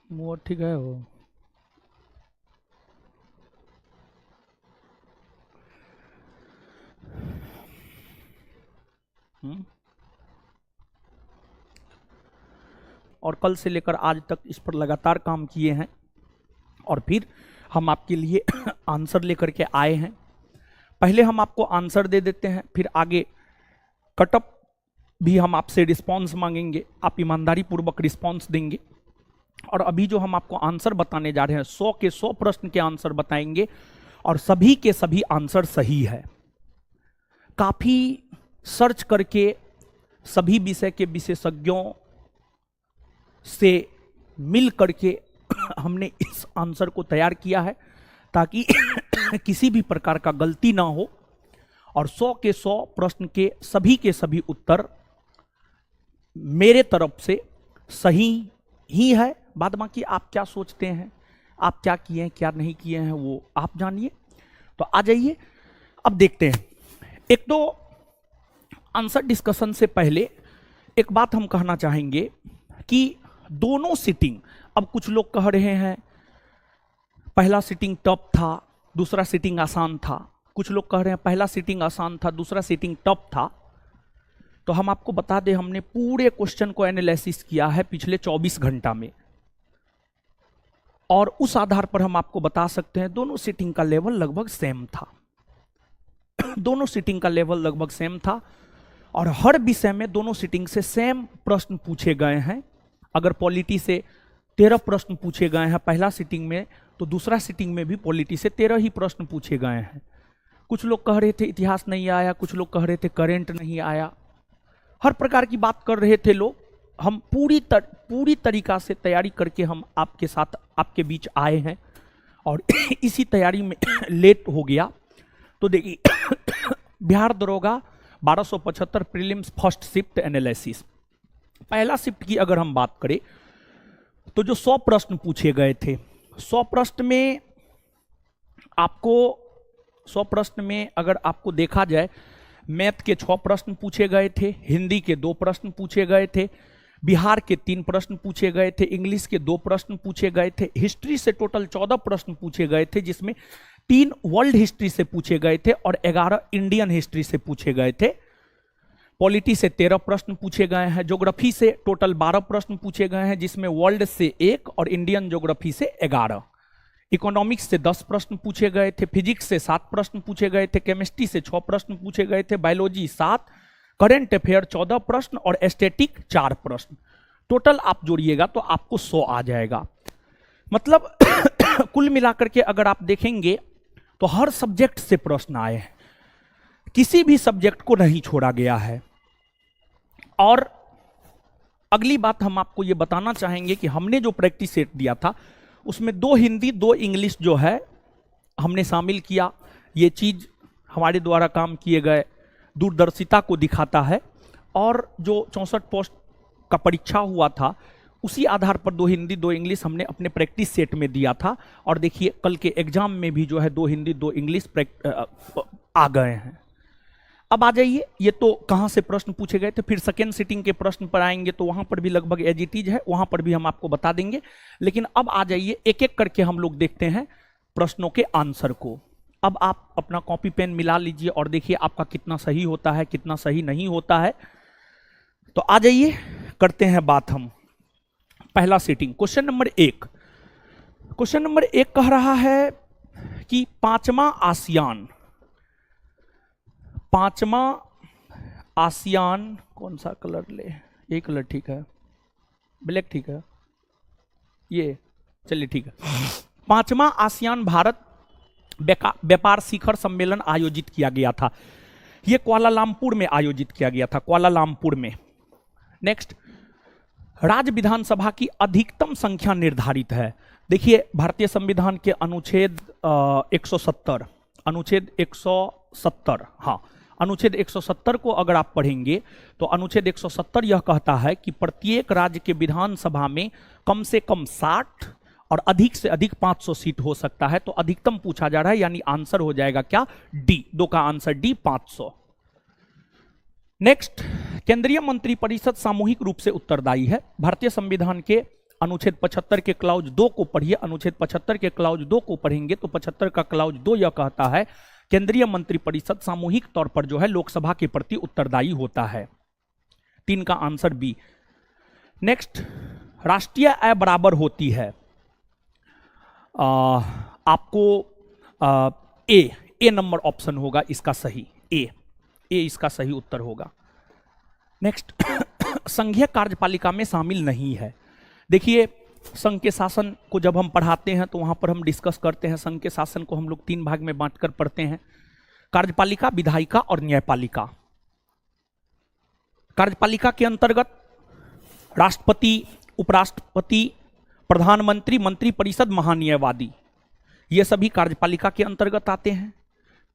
वो ठीक है वो। और कल से लेकर आज तक इस पर लगातार काम किए हैं और फिर हम आपके लिए आंसर लेकर के आए हैं। पहले हम आपको आंसर दे देते हैं, फिर आगे कटअप भी हम आपसे रिस्पांस मांगेंगे, आप ईमानदारी पूर्वक रिस्पांस देंगे। और अभी जो हम आपको आंसर बताने जा रहे हैं 100 के 100 प्रश्न के आंसर बताएंगे और सभी के सभी आंसर सही है। काफी सर्च करके सभी विषय के विशेषज्ञों से मिल करके हमने इस आंसर को तैयार किया है ताकि किसी भी प्रकार का गलती ना हो और 100 के 100 प्रश्न के सभी उत्तर मेरे तरफ से सही ही है। बाद बाकी आप क्या सोचते हैं, आप क्या किए हैं क्या नहीं किए हैं वो आप जानिए। तो आ जाइए अब देखते हैं। एक तो आंसर डिस्कशन से पहले एक बात हम कहना चाहेंगे कि दोनों सिटिंग, अब कुछ लोग कह रहे हैं पहला सिटिंग टफ था दूसरा सिटिंग आसान था, कुछ लोग कह रहे हैं पहला सिटिंग आसान था दूसरा सिटिंग टफ था। तो हम आपको बता दें हमने पूरे क्वेश्चन को एनालिसिस किया है पिछले 24 घंटा में और उस आधार पर हम आपको बता सकते हैं दोनों सिटिंग का लेवल लगभग सेम था। दोनों सिटिंग का लेवल लगभग सेम था और हर विषय में दोनों सिटिंग से सेम प्रश्न पूछे गए हैं। अगर पॉलिटी से 13 प्रश्न पूछे गए हैं पहला सिटिंग में, तो दूसरा सिटिंग में भी पॉलिटी से 13 ही प्रश्न पूछे गए हैं। कुछ लोग कह रहे थे इतिहास नहीं आया, कुछ लोग कह रहे थे करेंट नहीं आया, हर प्रकार की बात कर रहे थे लोग। हम पूरी तरीका से तैयारी करके हम आपके साथ आपके बीच आए हैं और इसी तैयारी में लेट हो गया। तो देखिए बिहार दरोगा 1275 प्रीलिम्स फर्स्ट शिफ्ट एनालिसिस, पहला शिफ्ट की अगर हम बात करें तो जो 100 प्रश्न पूछे गए थे, 100 प्रश्न में आपको 100 प्रश्न में अगर आपको देखा जाए मैथ के 6 प्रश्न पूछे गए थे, हिंदी के 2 प्रश्न पूछे गए थे, बिहार के 3 प्रश्न पूछे गए थे, इंग्लिश के 2 प्रश्न पूछे गए थे, हिस्ट्री से टोटल 14 प्रश्न पूछे गए थे जिसमें 3 वर्ल्ड हिस्ट्री से पूछे गए थे और 11 इंडियन हिस्ट्री से पूछे गए थे। पॉलिटी से 13 प्रश्न पूछे गए हैं, ज्योग्राफी से टोटल 12 प्रश्न पूछे गए हैं जिसमें वर्ल्ड से 1 और इंडियन ज्योग्राफी से 11, इकोनॉमिक्स से 10 प्रश्न पूछे गए थे, फिजिक्स से 7 प्रश्न पूछे गए थे, केमिस्ट्री से 6 प्रश्न पूछे गए थे, बायोलॉजी 7, करंट अफेयर 14 प्रश्न और एस्थेटिक 4 प्रश्न। टोटल आप जोड़िएगा तो आपको 100 आ जाएगा। मतलब कुल मिलाकर के अगर आप देखेंगे तो हर सब्जेक्ट से प्रश्न आए हैं, किसी भी सब्जेक्ट को नहीं छोड़ा गया है। और अगली बात हम आपको यह बताना चाहेंगे कि हमने जो प्रैक्टिस सेट दिया था उसमें 2 हिंदी 2 इंग्लिश जो है हमने शामिल किया। ये चीज हमारे द्वारा काम किए गए दूरदर्शिता को दिखाता है और जो 64 पोस्ट का परीक्षा हुआ था उसी आधार पर 2 हिंदी 2 इंग्लिश हमने अपने प्रैक्टिस सेट में दिया था। और देखिए कल के एग्जाम में भी जो है 2 हिंदी 2 इंग्लिश आ गए हैं। अब आ जाइए, ये तो कहां से प्रश्न पूछे गए थे, फिर सेकेंड सिटिंग के प्रश्न पर आएंगे तो वहां पर भी लगभग एज इट इज है, वहां पर भी हम आपको बता देंगे। लेकिन अब आ जाइए एक एक करके हम लोग देखते हैं प्रश्नों के आंसर को। अब आप अपना कॉपी पेन मिला लीजिए और देखिए आपका कितना सही होता है कितना सही नहीं होता है। तो आ जाइए करते हैं बात हम पहला sitting. Question number 1, question number 1 कह रहा है कि पांचवा आसियान कौन सा कलर ले, ये कलर ठीक है, ब्लैक ठीक है, ये चलिए ठीक है। पांचवा आसियान भारत व्यापार शिखर सम्मेलन आयोजित किया गया था, यह कुआलालंपुर में आयोजित किया गया था, कुआलालंपुर में। नेक्स्ट, राज्य विधानसभा की अधिकतम संख्या निर्धारित है। देखिए भारतीय संविधान के अनुच्छेद 170, अनुच्छेद 170, हाँ अनुच्छेद 170 को अगर आप पढ़ेंगे तो अनुच्छेद 170 यह कहता है कि प्रत्येक राज्य के विधानसभा में कम से कम 60 और अधिक से अधिक 500 सीट हो सकता है। तो अधिकतम पूछा जा रहा है यानी आंसर हो जाएगा क्या, डी, 2 का आंसर डी, 500। नेक्स्ट, केंद्रीय मंत्रिपरिषद सामूहिक रूप से उत्तरदायी है। भारतीय संविधान के अनुच्छेद 75 के क्लाउज 2 को पढ़िए। अनुच्छेद 75 के क्लाउज 2 को पढ़ेंगे तो 75 का क्लाउज 2 यह कहता है केंद्रीय मंत्रिपरिषद सामूहिक तौर पर जो है लोकसभा के प्रति उत्तरदायी होता है। 3 का आंसर बी। नेक्स्ट, राष्ट्रीय आय बराबर होती है आपको ए नंबर ऑप्शन होगा इसका सही, ए इसका सही उत्तर होगा। नेक्स्ट, संघीय कार्यपालिका में शामिल नहीं है। देखिए, संघ के शासन को जब हम पढ़ाते हैं तो वहां पर हम डिस्कस करते हैं। संघ के शासन को हम लोग 3 भाग में बांटकर पढ़ते हैं, कार्यपालिका, विधायिका और न्यायपालिका। कार्यपालिका के अंतर्गत राष्ट्रपति, उपराष्ट्रपति, प्रधानमंत्री, मंत्रिपरिषद, महान्यायवादी, ये सभी कार्यपालिका के अंतर्गत आते हैं।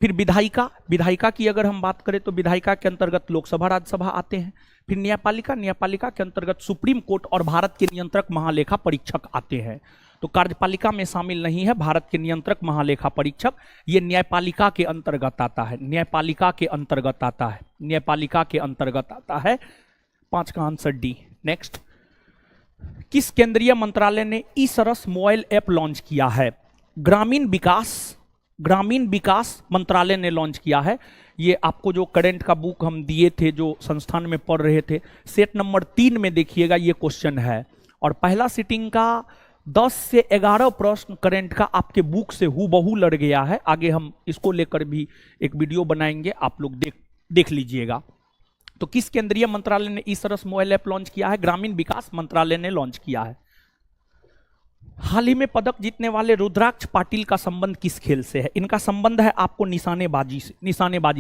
फिर विधायिका की अगर हम बात करें तो विधायिका के अंतर्गत लोकसभा, राज्यसभा आते हैं। फिर न्यायपालिका के अंतर्गत सुप्रीम कोर्ट और भारत के नियंत्रक महालेखा परीक्षक आते हैं। तो कार्यपालिका में शामिल नहीं है भारत के नियंत्रक महालेखा परीक्षक, ये न्यायपालिका के अंतर्गत आता है। न्यायपालिका के अंतर्गत आता है, न्यायपालिका के अंतर्गत आता है। 5 का आंसर डी। नेक्स्ट, किस केंद्रीय मंत्रालय ने ई सरस मोबाइल ऐप लॉन्च किया है? ग्रामीण विकास मंत्रालय ने लॉन्च किया है। ये आपको जो करंट का बुक हम दिए थे, जो संस्थान में पढ़ रहे थे, सेट नंबर 3 में देखिएगा ये क्वेश्चन है। और पहला सिटिंग का 10 से 11 प्रश्न करंट का आपके बुक से हूबहू लड़ गया है। आगे हम इसको लेकर भी एक वीडियो बनाएंगे, आप लोग देख लीजिएगा। तो किस केंद्रीय मंत्रालय ने ई सरस मोबाइल ऐप लॉन्च किया है? ग्रामीण विकास मंत्रालय ने लॉन्च किया है। हाल ही में पदक जीतने वाले रुद्राक्ष पाटिल का संबंध किस खेल से है? इनका संबंध है आपको निशानेबाजी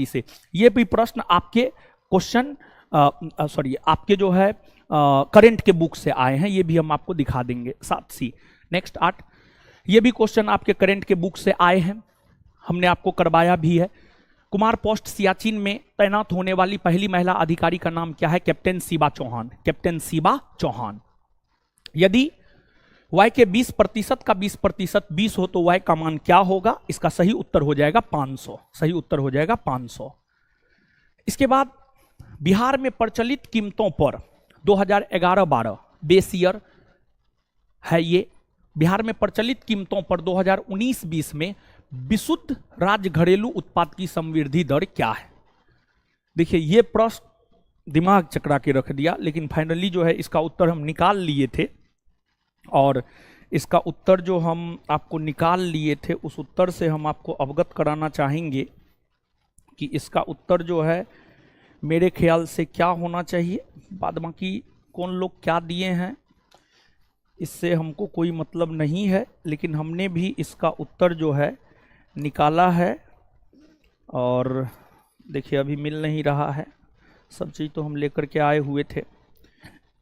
से। ये भी प्रश्न आपके क्वेश्चन आपके जो है करंट के बुक से आए हैं, ये भी हम आपको दिखा देंगे। 7C। नेक्स्ट 8, ये भी क्वेश्चन आपके करंट के बुक से आए हैं, हमने आपको करवाया भी है। कुमार पोस्ट सियाचिन में तैनात होने वाली पहली महिला अधिकारी का नाम क्या है? कैप्टन शिबा चौहान। कैप्टन शिबा चौहान। यदि y के 20% का 20% 20 हो तो y का मान क्या होगा? इसका सही उत्तर हो जाएगा 500। सही उत्तर हो जाएगा 500। इसके बाद बिहार में प्रचलित कीमतों पर 2011-12 बेस ईयर है ये। बिहार में प्रचलित कीमतों पर 2019-20 में विशुद्ध राज्य घरेलू उत्पाद की समृद्धि दर क्या है? देखिए, ये प्रश्न दिमाग चकरा के रख दिया, लेकिन फाइनली जो है इसका उत्तर हम निकाल लिए थे। और इसका उत्तर जो हम आपको निकाल लिए थे, उस उत्तर से हम आपको अवगत कराना चाहेंगे कि इसका उत्तर जो है मेरे ख्याल से क्या होना चाहिए। बाद बाकी कौन लोग क्या दिए हैं इससे हमको कोई मतलब नहीं है, लेकिन हमने भी इसका उत्तर जो है निकाला है। और देखिए, अभी मिल नहीं रहा है, सब चीज़ तो हम लेकर के आए हुए थे।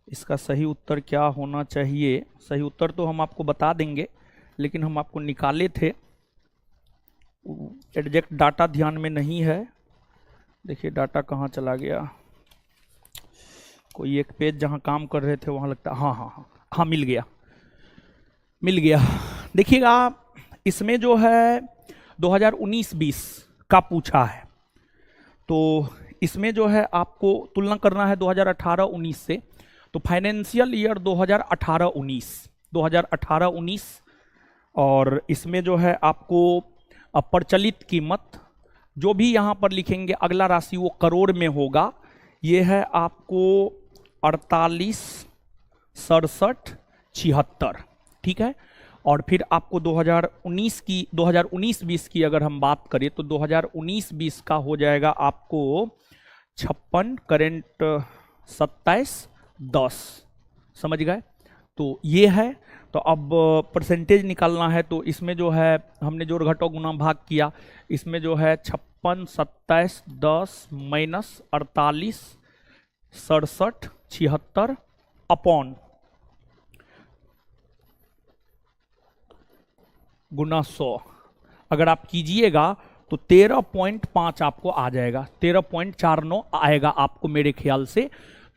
इसका सही उत्तर क्या होना चाहिए? सही उत्तर तो हम आपको बता देंगे, लेकिन हम आपको निकाले थे। एग्जैक्ट डाटा ध्यान में नहीं है। देखिए डाटा कहाँ चला गया। कोई एक पेज जहाँ काम कर रहे थे वहाँ लगता, हाँ मिल गया। देखिएगा, इसमें जो है 2019-20 का पूछा है, तो इसमें जो है आपको तुलना करना है 2018-19 से। तो फाइनेंशियल ईयर 2018-19 और इसमें जो है आपको प्रचलित कीमत जो भी यहाँ पर लिखेंगे, अगला राशि वो करोड़ में होगा। ये है आपको 486776, ठीक है। और फिर आपको 2019-20 की अगर हम बात करें तो 2019-20 का हो जाएगा आपको 56, करेंट 2710, समझ गए। तो ये है। तो अब परसेंटेज निकालना है, तो इसमें जो है हमने जोड़ घटाव गुना भाग किया। इसमें जो है 56, 27, 10 माइनस 48, 67, 76 अपॉन गुना 100 अगर आप कीजिएगा तो 13.5 आपको आ जाएगा, 13.49 आएगा आपको मेरे ख्याल से।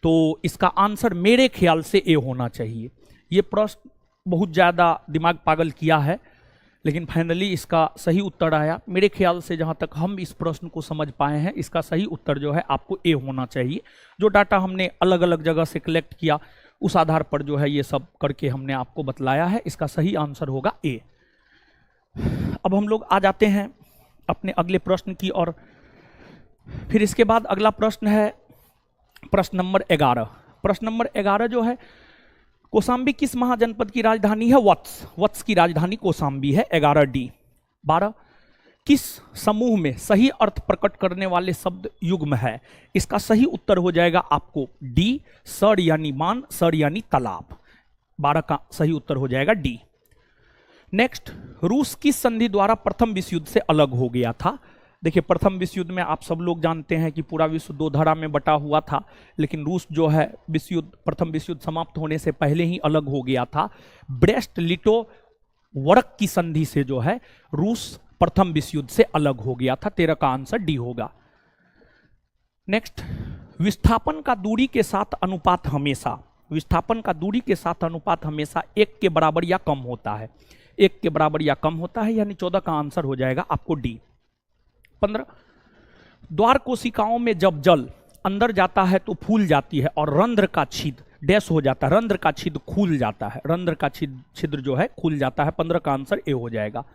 तो इसका आंसर मेरे ख्याल से ए होना चाहिए। ये प्रश्न बहुत ज़्यादा दिमाग पागल किया है, लेकिन फाइनली इसका सही उत्तर आया। मेरे ख्याल से जहाँ तक हम इस प्रश्न को समझ पाए हैं, इसका सही उत्तर जो है आपको ए होना चाहिए। जो डाटा हमने अलग अलग जगह से कलेक्ट किया उस आधार पर जो है ये सब करके हमने आपको बतलाया है। इसका सही आंसर होगा ए। अब हम लोग आ जाते हैं अपने अगले प्रश्न की और फिर इसके बाद अगला प्रश्न है प्रश्न नंबर 11। प्रश्न नंबर 11 जो है, कौशाम्बी किस महाजनपद की राजधानी है? वत्स। वत्स की राजधानी कौशाम्बी है। 11D। 12, किस समूह में सही अर्थ प्रकट करने वाले शब्द युग्म है? इसका सही उत्तर हो जाएगा आपको डी, सर यानी मान, सर यानी तालाब। 12 का सही उत्तर हो जाएगा डी। नेक्स्ट, रूस किस संधि द्वारा प्रथम विश्व युद्ध से अलग हो गया था? देखिए, प्रथम विश्व युद्ध में आप सब लोग जानते हैं कि पूरा विश्व दो धड़ा में बटा हुआ था, लेकिन रूस जो है प्रथम विश्व युद्ध समाप्त होने से पहले ही अलग हो गया था। ब्रेस्ट लिटोवरक की संधि से जो है रूस प्रथम विश्व युद्ध से अलग हो गया था। 13 का आंसर डी होगा। नेक्स्ट, विस्थापन का दूरी के साथ अनुपात हमेशा, विस्थापन का दूरी के साथ अनुपात हमेशा 1 के बराबर या कम होता है। 1 के बराबर या कम होता है, यानी 14 का आंसर हो जाएगा आपको डी। 15, द्वार कोशिकाओं में जब जल अंदर जाता है तो फूल जाती है और रंध्र का छिद्र डैश हो जाता है, रंध्र का छिद्र खुल जाता है, रंध्र का छिद्र जो है खुल जाता है। 15 का आंसर ए हो जाएगा।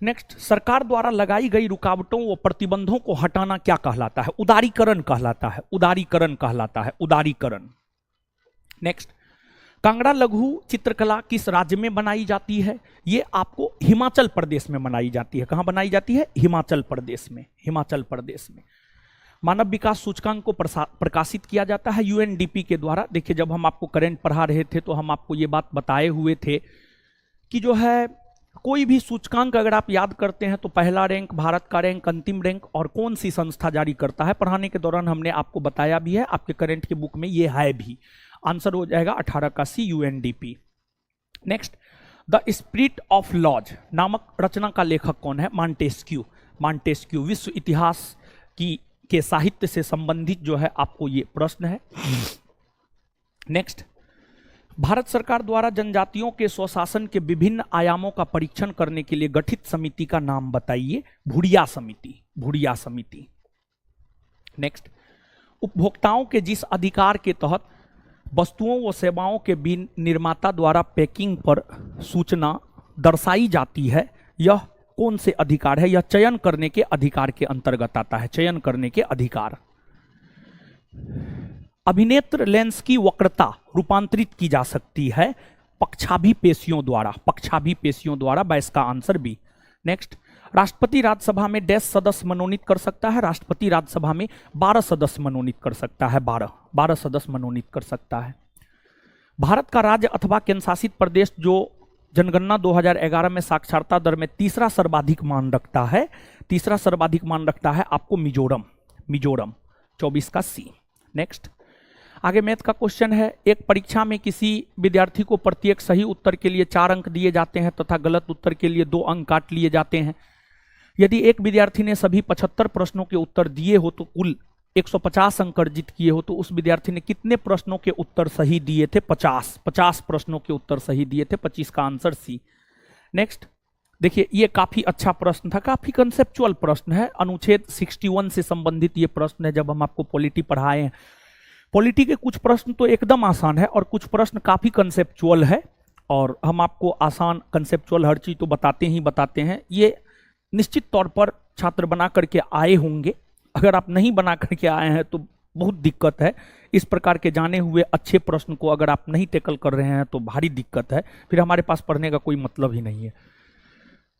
नेक्स्ट, सरकार द्वारा लगाई गई रुकावटों व प्रतिबंधों को हटाना क्या कहलाता है? उदारीकरण कहलाता है। उदारीकरण कहलाता है, उदारीकरण। नेक्स्ट, कांगड़ा लघु चित्रकला किस राज्य में बनाई जाती है? ये आपको हिमाचल प्रदेश में बनाई जाती है। कहां बनाई जाती है? हिमाचल प्रदेश में। हिमाचल प्रदेश में। मानव विकास सूचकांक को प्रकाशित किया जाता है यूएनडीपी के द्वारा। देखिए, जब हम आपको करंट पढ़ा रहे थे तो हम आपको ये बात बताए हुए थे कि जो है कोई भी सूचकांक अगर आप याद करते हैं तो पहला रैंक, भारत का रैंक, अंतिम रैंक और कौन सी संस्था जारी करता है, पढ़ाने के दौरान हमने आपको बताया भी है, आपके करंट की बुक में ये है भी। आंसर हो जाएगा 18 का C, UNDP. Next, the spirit of laws नामक रचना का लेखक कौन है? मॉन्टेस्क्यू। मॉन्टेस्क्यू। विश्व इतिहास के साहित्य से संबंधित जो है आपको ये प्रश्न है। नेक्स्ट, भारत सरकार द्वारा जनजातियों के स्वशासन के विभिन्न आयामों का परीक्षण करने के लिए गठित समिति का नाम बताइए। भुड़िया समिति। भुड़िया समिति। नेक्स्ट, उपभोक्ताओं के जिस अधिकार के तहत वस्तुओं व सेवाओं के निर्माता द्वारा पैकिंग पर सूचना दर्शाई जाती है, यह कौन से अधिकार है? यह चयन करने के अधिकार के अंतर्गत आता है। चयन करने के अधिकार। अभिनेत्र लेंस की वक्रता रूपांतरित की जा सकती है पक्षाभि पेशियों द्वारा। पक्षाभि पेशियों द्वारा। 22 का आंसर बी। नेक्स्ट, राष्ट्रपति राज्यसभा में डैश सदस्य मनोनीत कर सकता है? राष्ट्रपति राज्यसभा में 12 सदस्य मनोनीत कर सकता है। 12 सदस्य मनोनीत कर सकता है। भारत का राज्य अथवा केंद्रशासित प्रदेश जो जनगणना 2011 में साक्षरता दर में तीसरा सर्वाधिक मान रखता है, तीसरा सर्वाधिक मान रखता है आपको मिजोरम। मिजोरम। 24 का सी। नेक्स्ट, आगे मैथ का क्वेश्चन है। एक परीक्षा में किसी विद्यार्थी को प्रत्येक सही उत्तर के लिए 4 अंक दिए जाते हैं तथा गलत उत्तर के लिए 2 अंक काट लिए जाते हैं। यदि एक विद्यार्थी ने सभी 75 प्रश्नों के उत्तर दिए हो तो कुल 150 अंक अर्जित किए हो, तो उस विद्यार्थी ने कितने प्रश्नों के उत्तर सही दिए थे? 50 प्रश्नों के उत्तर सही दिए थे। 25 का आंसर सी। नेक्स्ट, देखिए ये काफी अच्छा प्रश्न था, काफी कंसेप्चुअल प्रश्न है। अनुच्छेद 61 से संबंधित ये प्रश्न है। जब हम आपको पॉलिटी पढ़ाए हैं, पॉलिटी के कुछ प्रश्न तो एकदम आसान है और कुछ प्रश्न काफी कंसेप्चुअल है, और हम आपको आसान कंसेप्चुअल हर चीज तो बताते ही बताते हैं। ये निश्चित तौर पर छात्र बना करके आए होंगे। अगर आप नहीं बना करके आए हैं तो बहुत दिक्कत है। इस प्रकार के जाने हुए अच्छे प्रश्न को अगर आप नहीं टैकल कर रहे हैं तो भारी दिक्कत है, फिर हमारे पास पढ़ने का कोई मतलब ही नहीं है।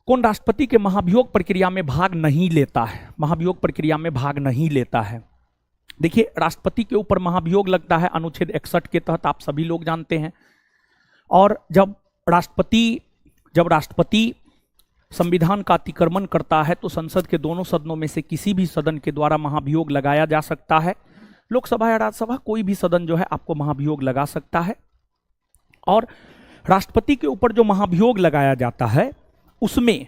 कौन राष्ट्रपति के महाभियोग प्रक्रिया में भाग नहीं लेता है? महाभियोग प्रक्रिया में भाग नहीं लेता है। देखिए, राष्ट्रपति के ऊपर महाभियोग लगता है अनुच्छेद 61 के तहत, आप सभी लोग जानते हैं। और जब राष्ट्रपति संविधान का अतिक्रमण करता है तो संसद के दोनों सदनों में से किसी भी सदन के द्वारा महाभियोग लगाया जा सकता है। लोकसभा या राज्यसभा, कोई भी सदन जो है आपको महाभियोग लगा सकता है। और राष्ट्रपति के ऊपर जो महाभियोग लगाया जाता है उसमें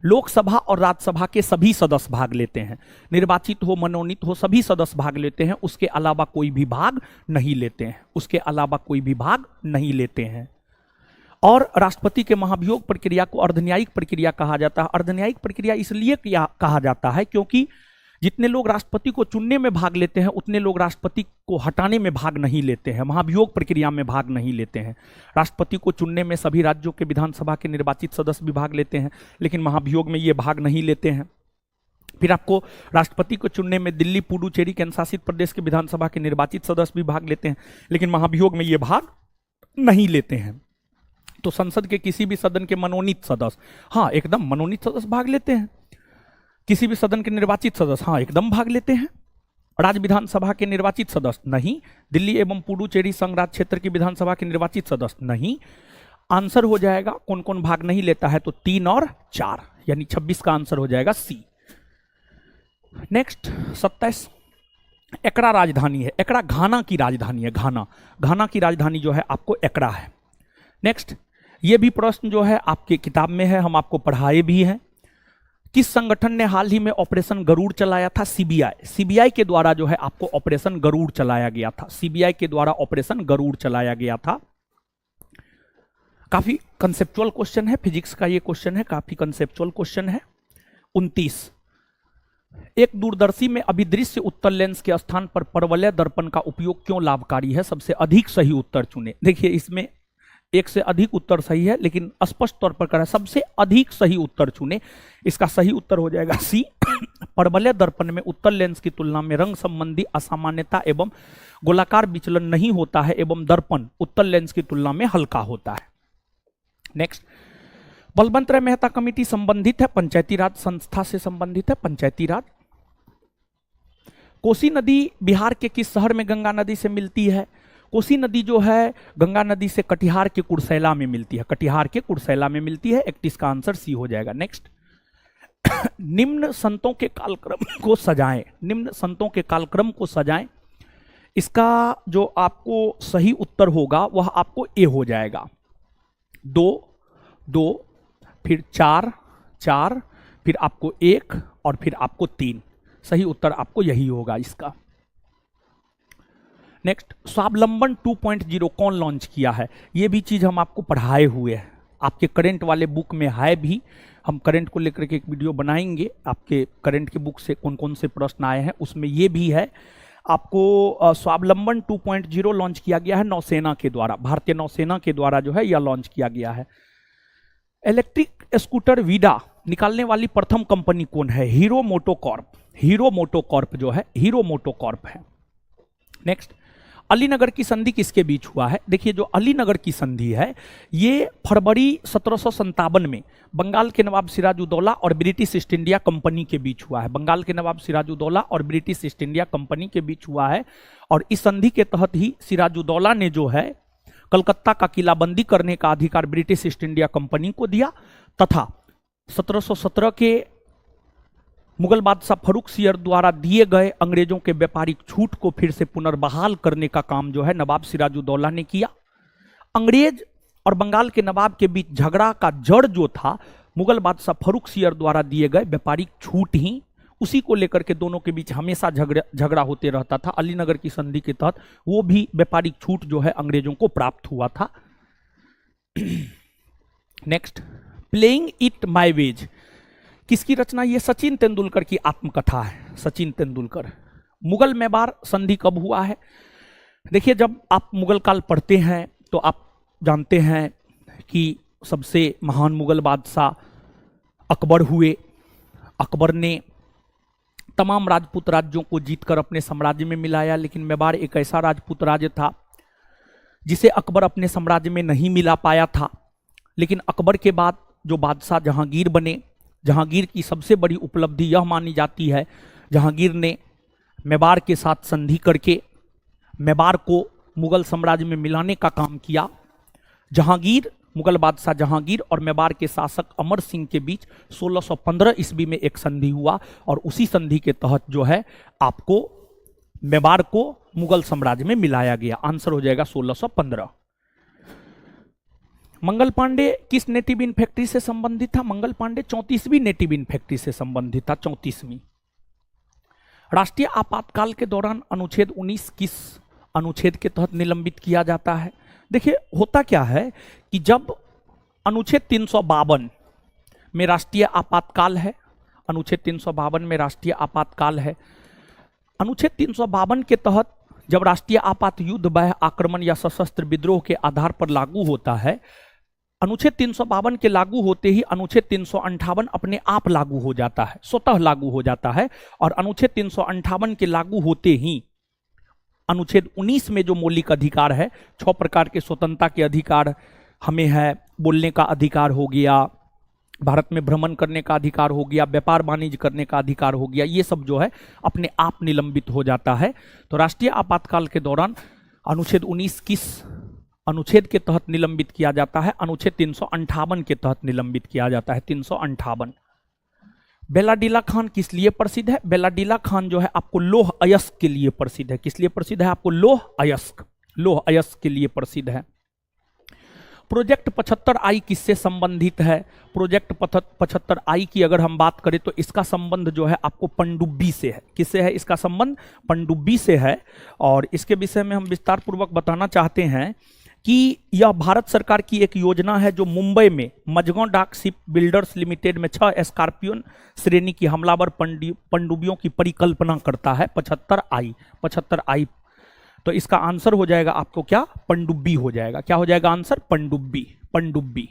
लोकसभा और राज्यसभा के सभी सदस्य भाग लेते हैं। निर्वाचित हो, मनोनीत हो, सभी सदस्य भाग लेते हैं। उसके अलावा कोई भी भाग नहीं लेते हैं। उसके अलावा कोई भी भाग नहीं लेते हैं। और राष्ट्रपति के महाभियोग प्रक्रिया को अर्धन्यायिक प्रक्रिया कहा जाता है। अर्धन्यायिक प्रक्रिया इसलिए कहा जाता है क्योंकि जितने लोग राष्ट्रपति को चुनने में भाग लेते हैं उतने लोग राष्ट्रपति को हटाने में भाग नहीं लेते हैं, महाभियोग प्रक्रिया में भाग नहीं लेते हैं। राष्ट्रपति को चुनने में सभी राज्यों के विधानसभा के निर्वाचित सदस्य भी भाग लेते हैं, लेकिन महाभियोग में ये भाग नहीं लेते हैं। फिर आपको राष्ट्रपति को चुनने में दिल्ली, पुडुचेरी, केंद्र शासित प्रदेश के विधानसभा के निर्वाचित सदस्य भी भाग लेते हैं, लेकिन महाभियोग में ये भाग नहीं लेते हैं। तो संसद के किसी भी सदन के मनोनीत सदस्य, हाँ एकदम मनोनीत सदस्य भाग लेते हैं। किसी भी सदन के निर्वाचित सदस्य, हाँ एकदम भाग लेते हैं। राज्य विधानसभा के निर्वाचित सदस्य नहीं। दिल्ली एवं पुडुचेरी संघ राज्य क्षेत्र की विधानसभा के निर्वाचित सदस्य नहीं। आंसर हो जाएगा कौन कौन भाग नहीं लेता है, तो 3 और 4, यानी 26 का आंसर हो जाएगा सी। नेक्स्ट 27, एकरा राजधानी है। एकरा घाना की राजधानी है। घाना की राजधानी जो है आपको एकरा है। नेक्स्ट, ये भी प्रश्न जो है आपके किताब में है, हम आपको पढ़ाए भी हैं। किस संगठन ने हाल ही में ऑपरेशन गरुड़ चलाया था? सीबीआई। सीबीआई के द्वारा जो है आपको ऑपरेशन गरुड़ चलाया गया था। सीबीआई के द्वारा ऑपरेशन गरुड़ चलाया गया था। काफी कंसेप्चुअल क्वेश्चन है, फिजिक्स का ये क्वेश्चन है, काफी कंसेप्चुअल क्वेश्चन है। 29, एक दूरदर्शी में अभिदृश्य उत्तल लेंस के स्थान पर परवलय दर्पण का उपयोग क्यों लाभकारी है? सबसे अधिक सही उत्तर चुने। देखिए इसमें एक से अधिक उत्तर सही है, लेकिन स्पष्ट तौर पर करें सबसे अधिक सही उत्तर चुने। इसका सही उत्तर हो जाएगा सी। परवलय दर्पण में उत्तल लेंस की तुलना में रंग संबंधी असामान्यता एवं गोलाकार विचलन नहीं होता है एवं दर्पण उत्तल लेंस की तुलना में हल्का होता है। नेक्स्ट, बलवंत राय मेहता कमेटी संबंधित है पंचायती राज संस्था से संबंधित है, पंचायती राज। कोसी नदी बिहार के किस शहर में गंगा नदी से मिलती है? कोसी नदी जो है गंगा नदी से कटिहार के कुर्सेला में मिलती है, कटिहार के कुर्सेला में मिलती है। 31 का आंसर सी हो जाएगा। नेक्स्ट, निम्न संतों के कालक्रम को सजाएं। निम्न संतों के कालक्रम को सजाएं। इसका जो आपको सही उत्तर होगा वह आपको ए हो जाएगा। 2 2, फिर 4 4, फिर आपको 1 और फिर आपको 3। सही उत्तर आपको यही होगा इसका। नेक्स्ट, स्वावलंबन 2.0 कौन लॉन्च किया है? ये भी चीज हम आपको पढ़ाए हुए हैं, आपके करंट वाले बुक में है भी। हम करंट को लेकर के एक वीडियो बनाएंगे, आपके करंट के बुक से कौन कौन से प्रश्न आए हैं उसमें ये भी है। आपको स्वावलंबन 2.0 लॉन्च किया गया है नौसेना के द्वारा, भारतीय नौसेना के द्वारा जो है यह लॉन्च किया गया है। इलेक्ट्रिक स्कूटर वीडा निकालने वाली प्रथम कंपनी कौन है? Hero MotoCorp. हीरो मोटोकॉर्प जो है हीरो मोटोकॉर्प है। नेक्स्ट, अलीनगर की संधि किसके बीच हुआ है? देखिए जो अलीनगर की संधि है ये फरवरी 1757 में बंगाल के नवाब सिराजुद्दौला और ब्रिटिश ईस्ट इंडिया कंपनी के बीच हुआ है। बंगाल के नवाब सिराजुद्दौला और ब्रिटिश ईस्ट इंडिया कंपनी के बीच हुआ है। और इस संधि के तहत ही सिराजुद्दौला ने जो है कलकत्ता का किलाबंदी करने का अधिकार ब्रिटिश ईस्ट इंडिया कंपनी को दिया, तथा 1717 के मुगल बादशाह फर्रुख सियर द्वारा दिए गए अंग्रेजों के व्यापारिक छूट को फिर से पुनर्बहाल करने का काम जो है नवाब सिराजुद्दौला ने किया। अंग्रेज और बंगाल के नवाब के बीच झगड़ा का जड़ जो था मुगल बादशाह फर्रुख सियर द्वारा दिए गए व्यापारिक छूट ही, उसी को लेकर के दोनों के बीच हमेशा झगड़ा होते रहता था। अलीनगर की संधि के तहत वो भी व्यापारिक छूट जो है अंग्रेजों को प्राप्त हुआ था। Next, playing it my way किसकी रचना? ये सचिन तेंदुलकर की आत्मकथा है। सचिन तेंदुलकर। मुगल मेवाड़ संधि कब हुआ है? देखिए जब आप मुगल काल पढ़ते हैं तो आप जानते हैं कि सबसे महान मुगल बादशाह अकबर हुए। अकबर ने तमाम राजपूत राज्यों को जीतकर अपने साम्राज्य में मिलाया, लेकिन मेवाड़ एक ऐसा राजपूत राज्य था जिसे अकबर अपने साम्राज्य में नहीं मिला पाया था। लेकिन अकबर के बाद जो बादशाह जहांगीर बने, जहांगीर की सबसे बड़ी उपलब्धि यह मानी जाती है जहांगीर ने मेवाड़ के साथ संधि करके मेवाड़ को मुगल साम्राज्य में मिलाने का काम किया। जहांगीर, मुगल बादशाह जहांगीर और मेवाड़ के शासक अमर सिंह के बीच 1615 ईस्वी में एक संधि हुआ और उसी संधि के तहत जो है आपको मेवाड़ को मुगल साम्राज्य में मिलाया गया। आंसर हो जाएगा 1615। मंगल पांडे किस नेटिव इन फैक्ट्री से संबंधित था? Mangal Pandey 34वीं native in factory से संबंधित था, 34वीं। राष्ट्रीय आपातकाल के दौरान अनुच्छेद 19 किस अनुच्छेद के तहत निलंबित किया जाता है? देखिए होता क्या है कि जब अनुच्छेद 352 में राष्ट्रीय आपातकाल है, अनुच्छेद 352 में राष्ट्रीय आपातकाल है। अनुच्छेद 352 के तहत जब राष्ट्रीय आपात युद्ध, बाह्य आक्रमण या सशस्त्र विद्रोह के आधार पर लागू होता है, अनुच्छेद 352 के लागू होते ही अनुच्छेद 358 अपने आप लागू हो जाता है, स्वतः लागू हो जाता है। और अनुच्छेद 358 के लागू होते ही अनुच्छेद 19 में जो मौलिक अधिकार है, 6 प्रकार के स्वतंत्रता के अधिकार हमें है, बोलने का अधिकार हो गया, भारत में भ्रमण करने का अधिकार हो गया, व्यापार वाणिज्य करने का अधिकार हो गया, ये सब जो है अपने आप निलंबित हो जाता है। तो राष्ट्रीय आपातकाल के दौरान अनुच्छेद 19 किस अनुच्छेद के तहत निलंबित किया जाता है? अनुच्छेद 358 के तहत निलंबित किया जाता है। 358। बेलाडीला खान किस लिए प्रसिद्ध है? बेलाडीला खान जो है आपको लौह अयस्क के लिए प्रसिद्ध है। किस लिए प्रसिद्ध है? आपको लौह अयस्क के लिए प्रसिद्ध है। प्रोजेक्ट 75I किससे संबंधित है? प्रोजेक्ट 75I की अगर हम बात करें तो इसका संबंध जो है आपको पनडुब्बी से है। किससे है इसका संबंध? पनडुब्बी से है। और इसके विषय में हम विस्तार पूर्वक बताना चाहते हैं कि यह भारत सरकार की एक योजना है जो मुंबई में मझगांव डाक शिप बिल्डर्स लिमिटेड में 6 स्कॉर्पियन श्रेणी की हमलावर पनडुब्बियों की परिकल्पना करता है। 75I। तो इसका आंसर हो जाएगा आपको क्या? पनडुब्बी हो जाएगा। क्या हो जाएगा आंसर? पनडुब्बी।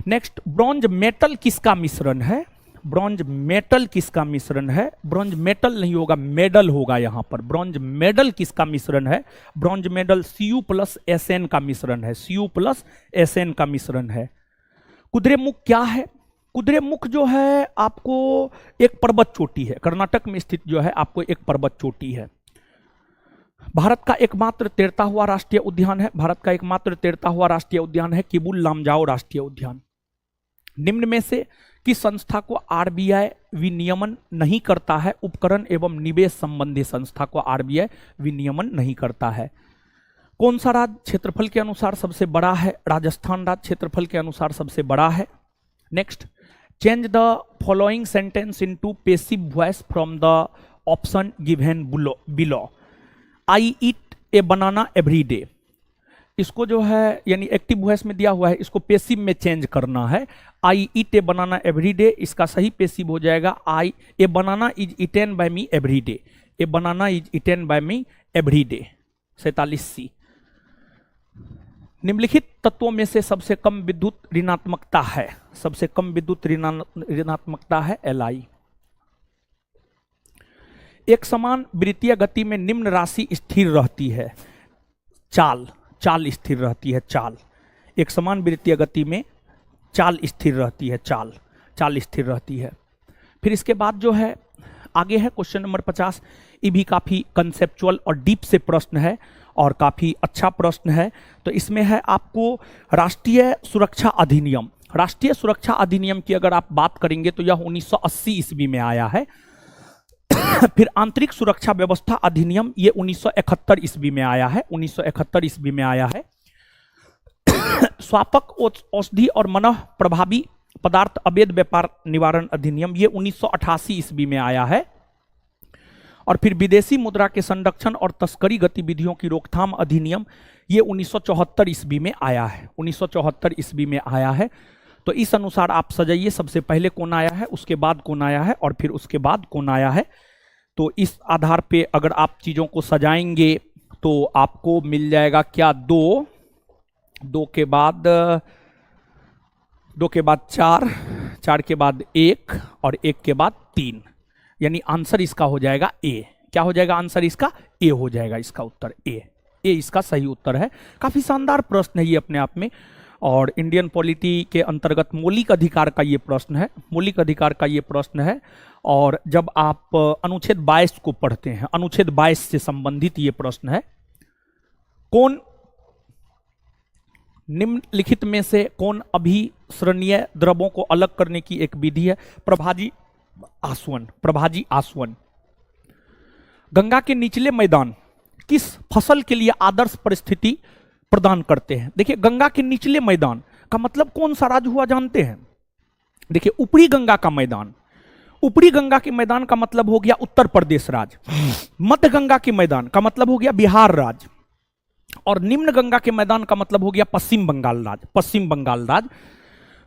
नेक्स्ट, ब्रॉन्ज मेटल किसका मिश्रण है? ब्रॉन्ज मेटल किसका मिश्रण है? ब्रॉन्ज मेटल नहीं होगा, मेडल होगा यहां पर। ब्रॉन्ज मेडल किसका मिश्रण है? ब्रॉन्ज मेडल Cu+Sn का मिश्रण है। Cu+Sn का मिश्रण है। कुद्रेमुख क्या है? कुद्रेमुख जो है आपको एक पर्वत चोटी है, कर्नाटक में स्थित जो है आपको एक पर्वत चोटी है। भारत का एकमात्र तैरता हुआ राष्ट्रीय उद्यान है। भारत का एकमात्र तैरता हुआ राष्ट्रीय उद्यान है किबुल लामजाओ राष्ट्रीय उद्यान। निम्न में से किस संस्था को आरबीआई विनियमन नहीं करता है? उपकरण एवं निवेश संबंधी संस्था को आरबीआई विनियमन नहीं करता है। कौन सा राज्य क्षेत्रफल के अनुसार सबसे बड़ा है? राजस्थान राज्य क्षेत्रफल के अनुसार सबसे बड़ा है। Next, change the following sentence into passive voice from the option given below. I eat A banana every day, इसको जो है यानी एक्टिव वॉइस में दिया हुआ है, इसको पैसिव में चेंज करना है। आई ईट ए बनाना एवरी डे, इसका सही पैसिव हो जाएगा I a banana is eaten by me every day. A banana is eaten by me every day. 47C। निम्नलिखित तत्वों में से सबसे कम विद्युत ऋणात्मकता है? सबसे कम विद्युत ऋणात्मकता है Li। एक समान वृत्तीय गति में निम्न राशि स्थिर रहती है। चाल स्थिर रहती है। चाल एक समान वृत्तीय गति में चाल स्थिर रहती है। चाल स्थिर रहती है। फिर इसके बाद जो है आगे है क्वेश्चन नंबर 50। ये भी काफी कंसेप्चुअल और डीप से प्रश्न है और काफी अच्छा प्रश्न है। तो इसमें है आपको राष्ट्रीय सुरक्षा अधिनियम। राष्ट्रीय सुरक्षा अधिनियम की अगर आप बात करेंगे तो यह 1980 ईस्वी में आया है। फिर आंतरिक सुरक्षा व्यवस्था अधिनियम ये 1971 ईस्वी में आया है। 1971 ईस्वी में आया है। स्वापक औषधि और मनः प्रभावी पदार्थ अवैध व्यापार निवारण अधिनियम ये 1988 ईस्वी में आया है। और फिर विदेशी मुद्रा के संरक्षण और तस्करी गतिविधियों की रोकथाम अधिनियम ये 1974 ईस्वी में आया है। 1974 ईस्वी में आया है। तो इस अनुसार आप सजाइए, सबसे पहले कौन आया है, उसके बाद कौन आया है और फिर उसके बाद कौन आया है। तो इस आधार पे अगर आप चीजों को सजाएंगे तो आपको मिल जाएगा क्या? दो के बाद 4 के बाद 1 और 1 के बाद 3, यानी आंसर इसका हो जाएगा ए। क्या हो जाएगा आंसर इसका? ए हो जाएगा इसका उत्तर। ए इसका सही उत्तर है। काफी शानदार प्रश्न है ये अपने आप में। और इंडियन पॉलिटी के अंतर्गत मौलिक अधिकार का ये प्रश्न है। मौलिक अधिकार का ये प्रश्न है। और जब आप अनुच्छेद 22 को पढ़ते हैं, अनुच्छेद 22 से संबंधित ये प्रश्न है। कौन निम्नलिखित में से कौन अभिसरणीय द्रव्यों को अलग करने की एक विधि है? प्रभाजी आसवन। गंगा के निचले मैदान किस फसल के लिए आदर्श परिस्थिति प्रदान करते हैं? देखिए, गंगा के निचले मैदान का मतलब कौन सा राज्य हुआ जानते हैं? देखिए, ऊपरी गंगा का मैदान, ऊपरी गंगा के मैदान का मतलब हो गया उत्तर प्रदेश राज्य। मध्य गंगा के मैदान का मतलब हो गया बिहार राज्य। और निम्न गंगा के मैदान का मतलब हो गया पश्चिम बंगाल राज्य।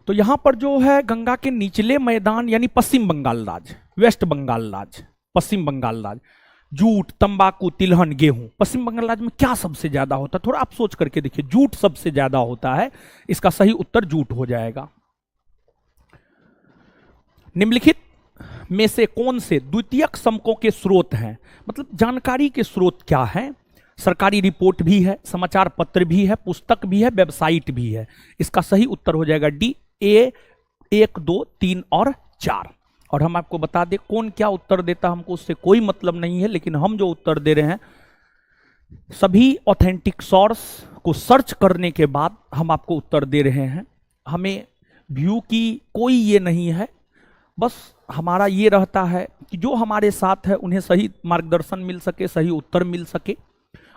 तो यहां पर जो है गंगा के निचले मैदान यानी पश्चिम बंगाल राज्य, वेस्ट बंगाल राज्य, पश्चिम बंगाल राज्य, जूट, तंबाकू, तिलहन, गेहूं, पश्चिम बंगाल राज्य में क्या सबसे ज्यादा होता है? थोड़ा आप सोच करके देखिए। जूट सबसे ज्यादा होता है, इसका सही उत्तर जूट हो जाएगा। निम्नलिखित में से कौन से द्वितीयक समकों के स्रोत हैं? मतलब जानकारी के स्रोत क्या हैं? सरकारी रिपोर्ट भी है, समाचार पत्र भी है, पुस्तक भी है, वेबसाइट भी है। इसका सही उत्तर हो जाएगा डी, ए 1, 2, 3 और 4। और हम आपको बता दें कौन क्या उत्तर देता, हमको उससे कोई मतलब नहीं है, लेकिन हम जो उत्तर दे रहे हैं सभी ऑथेंटिक सोर्स को सर्च करने के बाद हम आपको उत्तर दे रहे हैं। हमें व्यू की कोई ये नहीं है, बस हमारा ये रहता है कि जो हमारे साथ है उन्हें सही मार्गदर्शन मिल सके, सही उत्तर मिल सके।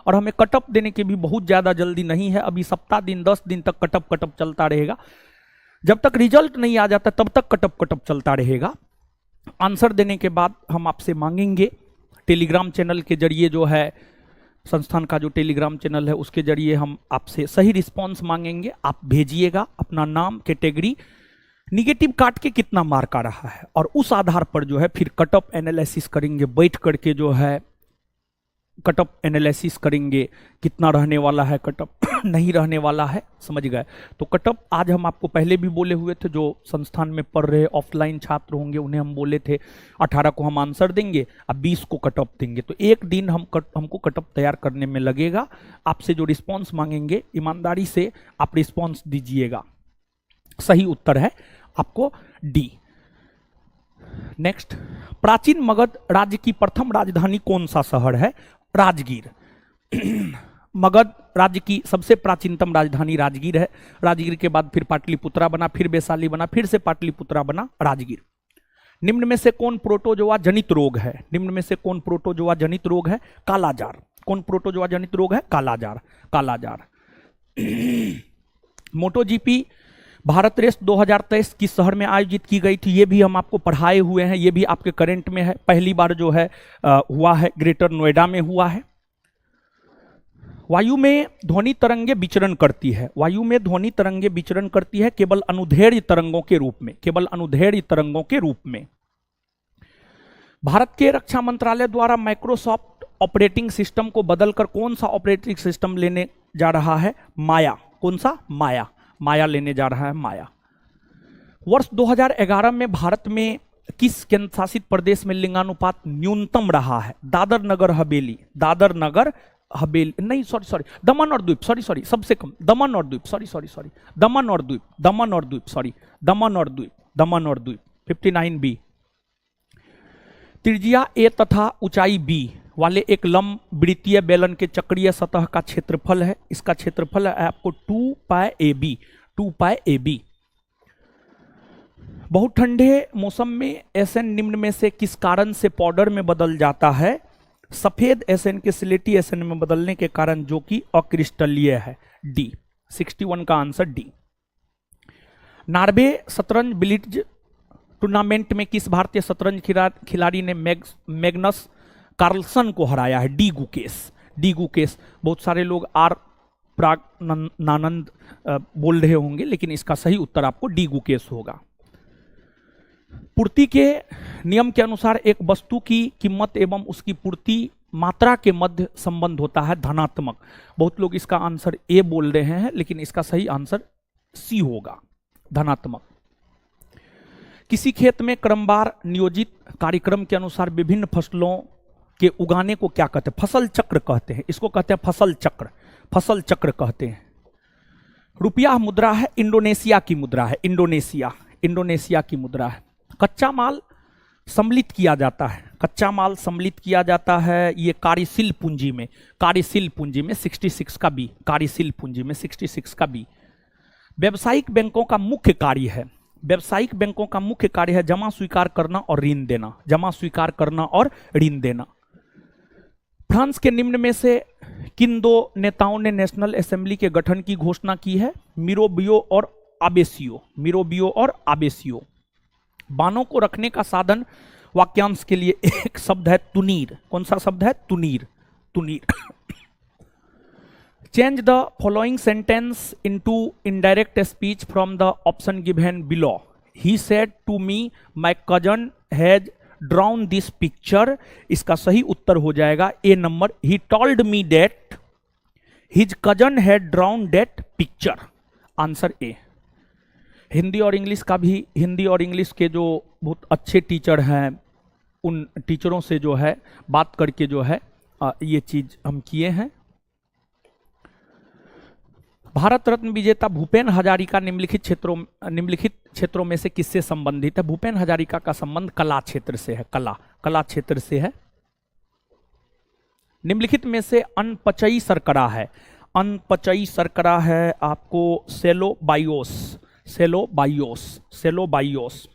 और हमें कटअप देने की भी बहुत ज़्यादा जल्दी नहीं है। अभी सप्ताह दिन 10 दिन तक कटअप चलता रहेगा। जब तक रिजल्ट नहीं आ जाता तब तक कटअप चलता रहेगा। आंसर देने के बाद हम आपसे मांगेंगे टेलीग्राम चैनल के जरिए, जो है संस्थान का जो टेलीग्राम चैनल है उसके जरिए हम आपसे सही रिस्पॉन्स मांगेंगे। आप भेजिएगा अपना नाम, कैटेगरी, निगेटिव काट के कितना मार्क आ रहा है, और उस आधार पर जो है फिर कटअप एनालिसिस करेंगे, बैठ करके जो है कटअप एनालिसिस करेंगे, कितना रहने वाला है कटअप, नहीं रहने वाला है, समझ गए। तो कटअप आज हम आपको पहले भी बोले हुए थे, जो संस्थान में पढ़ रहे ऑफलाइन छात्र होंगे उन्हें हम बोले थे 18 को हम आंसर देंगे, अब 20 को कटअप देंगे। तो एक दिन हमको कटअप तैयार करने में लगेगा। आपसे जो रिस्पॉन्स मांगेंगे ईमानदारी से आप रिस्पॉन्स दीजिएगा। सही उत्तर है आपको डी। नेक्स्ट, प्राचीन मगध राज्य की प्रथम राजधानी कौन सा शहर है? राजगीर। मगध राज्य की सबसे प्राचीनतम राजधानी राजगीर है। राजगीर के बाद फिर पाटलिपुत्रा बना, फिर वैशाली बना, फिर से पाटलिपुत्रा बना, राजगीर। निम्न में से कौन प्रोटोजोआ जनित रोग है? निम्न में से कौन प्रोटोजोआ जनित रोग है? कालाजार। कौन प्रोटोजोआ जनित रोग है? कालाजार। कालाजार। मोटोजीपी भारत रेस 2023 किस शहर में आयोजित की गई थी? ये भी हम आपको पढ़ाए हुए हैं, ये भी आपके करंट में है। पहली बार जो है हुआ है ग्रेटर नोएडा में हुआ है। वायु में ध्वनि तरंगे विचरण करती है। वायु में ध्वनि तरंगे विचरण करती है केवल अनुदैर्ध्य तरंगों के रूप में, केवल अनुदैर्ध्य तरंगों के रूप में। भारत के रक्षा मंत्रालय द्वारा माइक्रोसॉफ्ट ऑपरेटिंग सिस्टम को बदलकर कौन सा ऑपरेटिंग सिस्टम लेने जा रहा है? माया। कौन सा? माया। माया लेने जा रहा है, माया। वर्ष 2011 में भारत में किस केंद्र शासित प्रदेश में लिंगानुपात न्यूनतम रहा है? दादर नगर हवेली। दादर नगर हवेली नहीं, सॉरी, दमन और द्वीप, सॉरी, सबसे कम दमन और द्वीप, सॉरी, दमन और द्वीप, दमन और द्वीप, सॉरी, दमन और द्वीप, दमन और द्वीप। 59B। त्रिज्या A तथा ऊंचाई B वाले एक लंब वृत्तीय बेलन के चक्रीय सतह का क्षेत्रफल है। इसका क्षेत्रफल है आपको 2πAB। 2πAB। बहुत ठंडे मौसम में एसएन निम्न में से किस कारण से पाउडर में बदल जाता है? सफेद एसएन के सिलेटी एसएन में बदलने के कारण, जो कि अक्रिस्टलीय है। डी। 61 का आंसर डी। नॉर्वे शतरंज ब्लिट्ज टूर्नामेंट में किस भारतीय शतरंज खिलाड़ी ने मैग्नस कार्लसन को हराया है? डी गुकेश। डी गुकेश। बहुत सारे लोग आर प्राज्ञानंद बोल रहे होंगे, लेकिन इसका सही उत्तर आपको डी गुकेश होगा। पूर्ति के नियम के अनुसार एक वस्तु की कीमत एवं उसकी पूर्ति मात्रा के मध्य संबंध होता है धनात्मक। बहुत लोग इसका आंसर ए बोल रहे हैं, लेकिन इसका सही आंसर सी होगा, धनात्मक। किसी खेत में क्रमवार नियोजित कार्यक्रम के अनुसार विभिन्न फसलों के उगाने को क्या कहते हैं? फसल चक्र कहते हैं। इसको कहते हैं फसल चक्र। फसल चक्र कहते हैं। रुपया मुद्रा है, इंडोनेशिया की मुद्रा है। इंडोनेशिया की मुद्रा है। कच्चा माल सम्मिलित किया जाता है। कच्चा माल सम्मिलित किया जाता है ये कार्यशील पूंजी में। कार्यशील पूंजी में 66 का बी। कार्यशील पूंजी में 66 का बी। व्यावसायिक बैंकों का मुख्य कार्य है। व्यावसायिक बैंकों का मुख्य कार्य है जमा स्वीकार करना और ऋण देना। जमा स्वीकार करना और ऋण देना। फ्रांस के निम्न में से किन दो नेताओं ने नेशनल असेंबली के गठन की घोषणा की है? मिरोबियो और आबेसियो। मिरोबियो और आबेसियो। बाणों को रखने का साधन वाक्यांश के लिए एक शब्द है तुनीर। कौन सा शब्द है? तुनीर। तुनीर। Change the following sentence into indirect speech from the option given below. He said to me my cousin has drawn this picture. इसका सही उत्तर हो जाएगा A number, he told me that his cousin had drawn that picture. Answer A. Hindi और English का भी, हिंदी और English के जो बहुत अच्छे टीचर हैं उन टीचरों से जो है बात करके जो है ये चीज हम किए हैं। भारत रत्न विजेता भूपेन हजारिका निम्नलिखित क्षेत्रों में से किससे संबंधित है? भूपेन हजारिका का संबंध कला क्षेत्र से है, कला क्षेत्र से है। निम्नलिखित में से अनपचयी शर्करा है, अनपचयी शर्करा है आपको सेलोबाइयोस।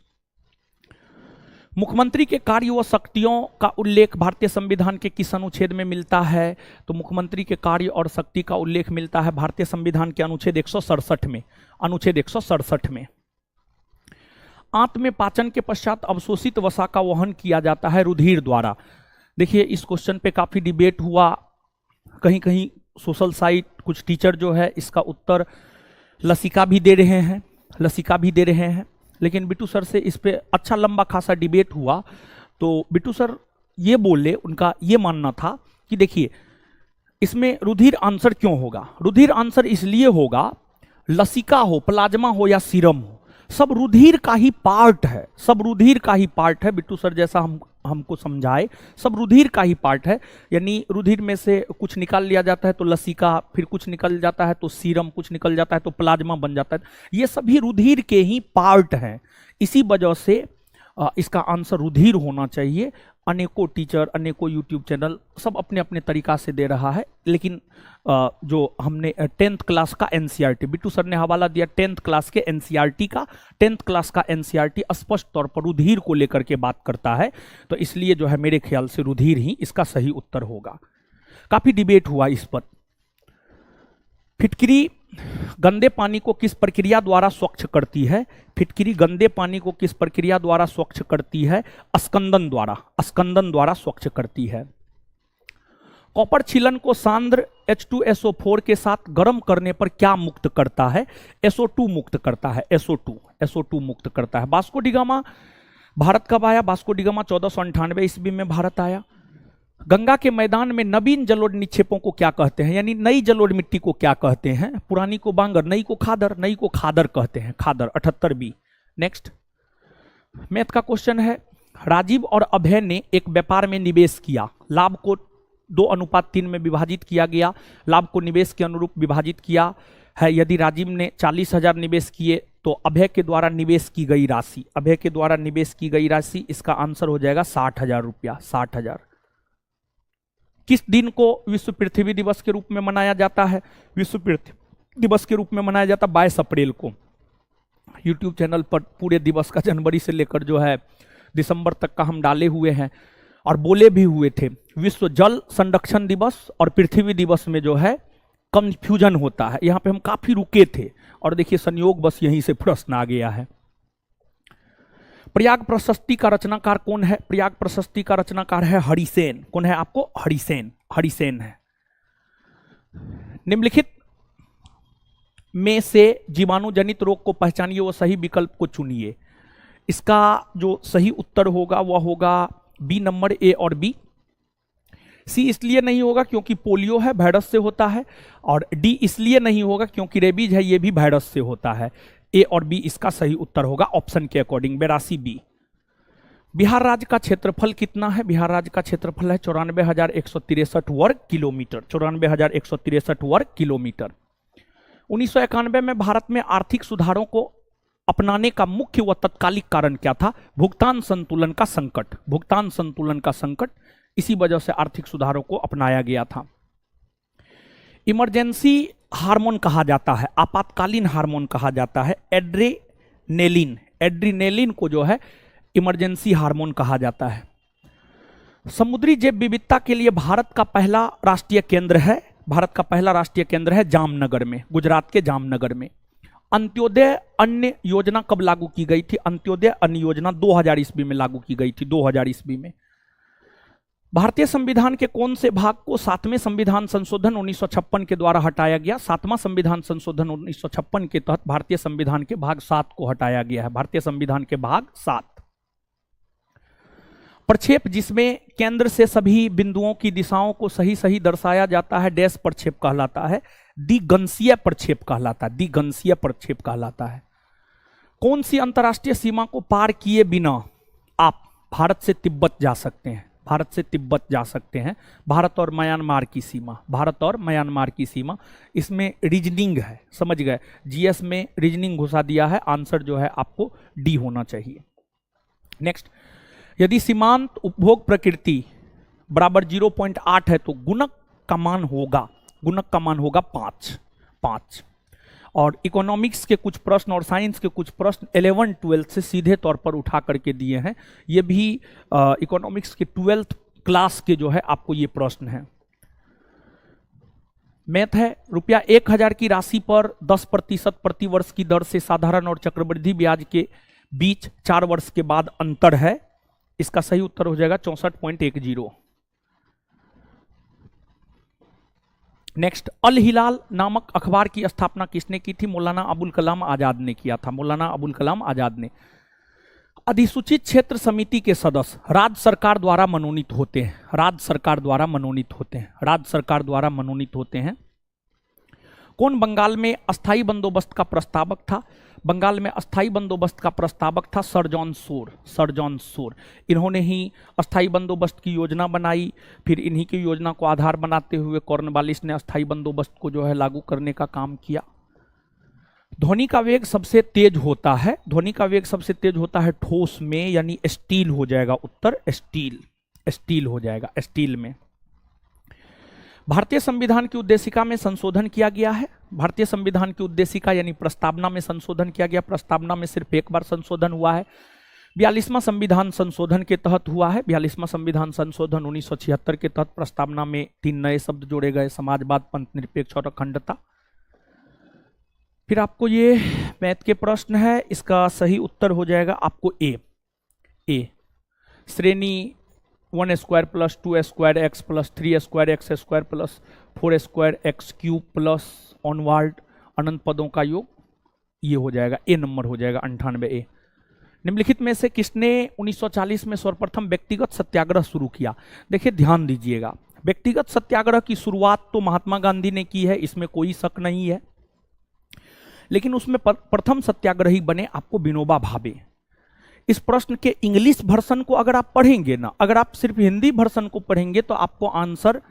मुख्यमंत्री के कार्य व शक्तियों का उल्लेख भारतीय संविधान के किस अनुच्छेद में मिलता है? तो मुख्यमंत्री के कार्य और शक्ति का उल्लेख मिलता है भारतीय संविधान के अनुच्छेद 167 में, अनुच्छेद 167 में। आंत में पाचन के पश्चात अवशोषित वसा का वहन किया जाता है रुधिर द्वारा। देखिए इस क्वेश्चन पे काफी डिबेट हुआ, कहीं कहीं सोशल साइट कुछ टीचर जो है इसका उत्तर लसिका भी दे रहे हैं, लेकिन बिट्टू सर से इस पे अच्छा लंबा खासा डिबेट हुआ। तो बिट्टू सर ये बोले, उनका ये मानना था कि देखिए इसमें रुधिर आंसर क्यों होगा? रुधिर आंसर इसलिए होगा, लसिका हो, प्लाज्मा हो या सीरम हो, सब रुधिर का ही पार्ट है, सब रुधिर का ही पार्ट है। बिट्टू सर जैसा हमको समझाए, सब रुधिर का ही पार्ट है। यानी रुधिर में से कुछ निकाल लिया जाता है तो लसिका, फिर कुछ निकल जाता है तो सीरम, कुछ निकल जाता है तो प्लाज्मा बन जाता है। ये सभी रुधिर के ही पार्ट हैं। इसी वजह से इसका आंसर रुधिर होना चाहिए। अनेकों टीचर, अनेकों यूट्यूब चैनल सब अपने अपने तरीका से दे रहा है, लेकिन जो हमने 10th क्लास का एनसीईआरटी, बिट्टू सर ने हवाला दिया 10th क्लास के एनसीईआरटी का। 10th क्लास का एनसीईआरटी स्पष्ट तौर पर रुधिर को लेकर के बात करता है, तो इसलिए जो है मेरे ख्याल से रुधिर ही इसका सही उत्तर होगा। काफी डिबेट हुआ इस पर। फिटकिरी गंदे पानी को किस प्रक्रिया द्वारा स्वच्छ करती है? फिटकिरी गंदे पानी को किस प्रक्रिया द्वारा स्वच्छ करती है? स्कंदन द्वारा स्वच्छ करती है। कॉपर छीलन को सांद्र H2SO4 के साथ गर्म करने पर क्या मुक्त करता है? SO2 मुक्त करता है, SO2 मुक्त करता है। वास्को डी गामा भारत कब आया? वास्को डी गामा 1498 ईस्वी में भारत आया। गंगा के मैदान में नवीन जलोढ़ निक्षेपों को क्या कहते हैं? यानी नई जलोढ़ मिट्टी को क्या कहते हैं? पुरानी को बांगर, नई को खादर कहते हैं, खादर। 78B। नेक्स्ट मैथ का क्वेश्चन है। राजीव और अभय ने एक व्यापार में निवेश किया, लाभ को 2:3 में विभाजित किया गया, लाभ को निवेश के अनुरूप विभाजित किया है। यदि राजीव ने 40,000 निवेश किए तो अभय के द्वारा निवेश की गई राशि, इसका आंसर हो जाएगा 60,000 रुपया, 60,000। किस दिन को विश्व पृथ्वी दिवस के रूप में मनाया जाता है? विश्व पृथ्वी दिवस के रूप में मनाया जाता 22 अप्रैल को। यूट्यूब चैनल पर पूरे दिवस का जनवरी से लेकर जो है दिसंबर तक का हम डाले हुए हैं और बोले भी हुए थे। विश्व जल संरक्षण दिवस और पृथ्वी दिवस में जो है कंफ्यूजन होता है, यहाँ पे हम काफी रुके थे और देखिए संयोग बस यहीं से प्रश्न आ गया है। प्रयाग प्रशस्ति का रचनाकार कौन है? प्रयाग प्रशस्ति का रचनाकार है हरिसेन। कौन है आपको? हरिसेन है। निम्नलिखित में से जीवाणु जनित रोग को पहचानिए व सही विकल्प को चुनिए। इसका जो सही उत्तर होगा वह होगा बी नंबर, ए और बी। सी इसलिए नहीं होगा क्योंकि पोलियो है, वायरस से होता है, और डी इसलिए नहीं होगा क्योंकि रेबीज है, ये भी वायरस से होता है। ए और बी इसका सही उत्तर होगा ऑप्शन के अकॉर्डिंग, 82B। बिहार राज्य का क्षेत्रफल कितना है? बिहार राज्य का क्षेत्रफल है 94,163 वर्ग किलोमीटर, 94,163 वर्ग किलोमीटर। 1991 में भारत में आर्थिक सुधारों को अपनाने का मुख्य व तत्कालिक कारण क्या था? भुगतान संतुलन का संकट। इसी वजह से आर्थिक सुधारों को अपनाया गया था। इमरजेंसी हार्मोन कहा जाता है, आपातकालीन हार्मोन कहा जाता है एड्रीनेलिन को जो है इमरजेंसी हार्मोन कहा जाता है। समुद्री जैव विविधता के लिए भारत का पहला राष्ट्रीय केंद्र है जामनगर में, गुजरात के जामनगर में। अंत्योदय अन्न योजना कब लागू की गई थी? अंत्योदय अन्न योजना 2000 ईस्वी में लागू की गई थी, 2000 ईस्वी में। भारतीय संविधान के कौन से भाग को 7वें संविधान संशोधन 1956 के द्वारा हटाया गया? 7वां संविधान संशोधन 1956 के तहत भारतीय संविधान के भाग 7 को हटाया गया है। भारतीय संविधान के भाग 7। प्रक्षेप जिसमें केंद्र से सभी बिंदुओं की दिशाओं को सही सही दर्शाया जाता है, डैश प्रक्षेप कहलाता है। द्विगंशीय प्रक्षेप कहलाता है। द्विगंशीय प्रक्षेप कहलाता है। कौन सी अंतरराष्ट्रीय सीमा को पार किए बिना आप भारत से तिब्बत जा सकते हैं? भारत से तिब्बत जा सकते हैं। भारत और म्यांमार की सीमा। भारत और म्यांमार की सीमा। इसमें रीजनिंग है, समझ गए? जीएस में रीजनिंग घुसा दिया है। आंसर जो है आपको डी होना चाहिए। नेक्स्ट, यदि सीमांत उपभोग प्रकृति बराबर 0.8 है तो गुणक का मान होगा, गुणक का मान होगा 5। और इकोनॉमिक्स के कुछ प्रश्न और साइंस के कुछ प्रश्न 11-12 से सीधे तौर पर उठा करके दिए हैं। ये भी इकोनॉमिक्स के 12th क्लास के जो है आपको ये प्रश्न है। मैथ है, रुपया 1000 की राशि पर 10% प्रति वर्ष की दर से साधारण और चक्रवृद्धि ब्याज के बीच 4 वर्ष के बाद अंतर है। इसका सही उत्तर हो जाएगा 64.10। नेक्स्ट, अल हिलाल नामक अखबार की स्थापना किसने की थी? मौलाना अबुल कलाम आजाद ने किया था। मौलाना अबुल कलाम आजाद ने। अधिसूचित क्षेत्र समिति के सदस्य राज्य सरकार द्वारा मनोनीत होते हैं। राज्य सरकार द्वारा मनोनीत होते हैं। राज्य सरकार द्वारा मनोनीत होते हैं। कौन बंगाल में अस्थायी बंदोबस्त का प्रस्तावक था? बंगाल में अस्थायी बंदोबस्त का प्रस्तावक था sir John Shore. Sir John Shore, इन्होंने ही अस्थायी बंदोबस्त की योजना बनाई। फिर इन्हीं की योजना को आधार बनाते हुए कॉर्नवालिस ने अस्थायी बंदोबस्त को जो है लागू करने का काम किया। ध्वनि का वेग सबसे तेज होता है, ध्वनि का वेग सबसे तेज होता है ठोस में, यानी स्टील हो जाएगा उत्तर। स्टील, स्टील हो जाएगा, स्टील में। भारतीय संविधान की उद्देशिका में संशोधन किया गया है। भारतीय संविधान की उद्देशिका यानी प्रस्तावना में संशोधन किया गया। प्रस्तावना में सिर्फ एक बार संशोधन हुआ है। 42वां संविधान संशोधन के तहत हुआ है। 42वां संविधान संशोधन 1976 के तहत प्रस्तावना में 3 नए शब्द जोड़े गए, समाजवाद, पंथ निरपेक्ष और अखंडता। फिर आपको ये मैथ के प्रश्न है, इसका सही उत्तर हो जाएगा आपको ए। श्रेणी 1 square plus 2 square x plus 3 square x square plus 4 square x cube plus onward अनंत पदों का योग, ये हो जाएगा ए नंबर हो जाएगा 98A। निम्नलिखित में से किसने 1940 में सर्वप्रथम व्यक्तिगत सत्याग्रह शुरू किया? देखिए ध्यान दीजिएगा, व्यक्तिगत सत्याग्रह की शुरुआत तो महात्मा गांधी ने की है, इसमें कोई शक नहीं है। लेकिन उसमें प्रथम सत्याग्रही बने आपको विनोबा भावे। इस प्रश्न के इंग्लिश वर्जन को अगर आप पढ़ेंगे ना, अगर आप सिर्फ हिंदी वर्जन को पढ़ेंगे तो आपको आंसर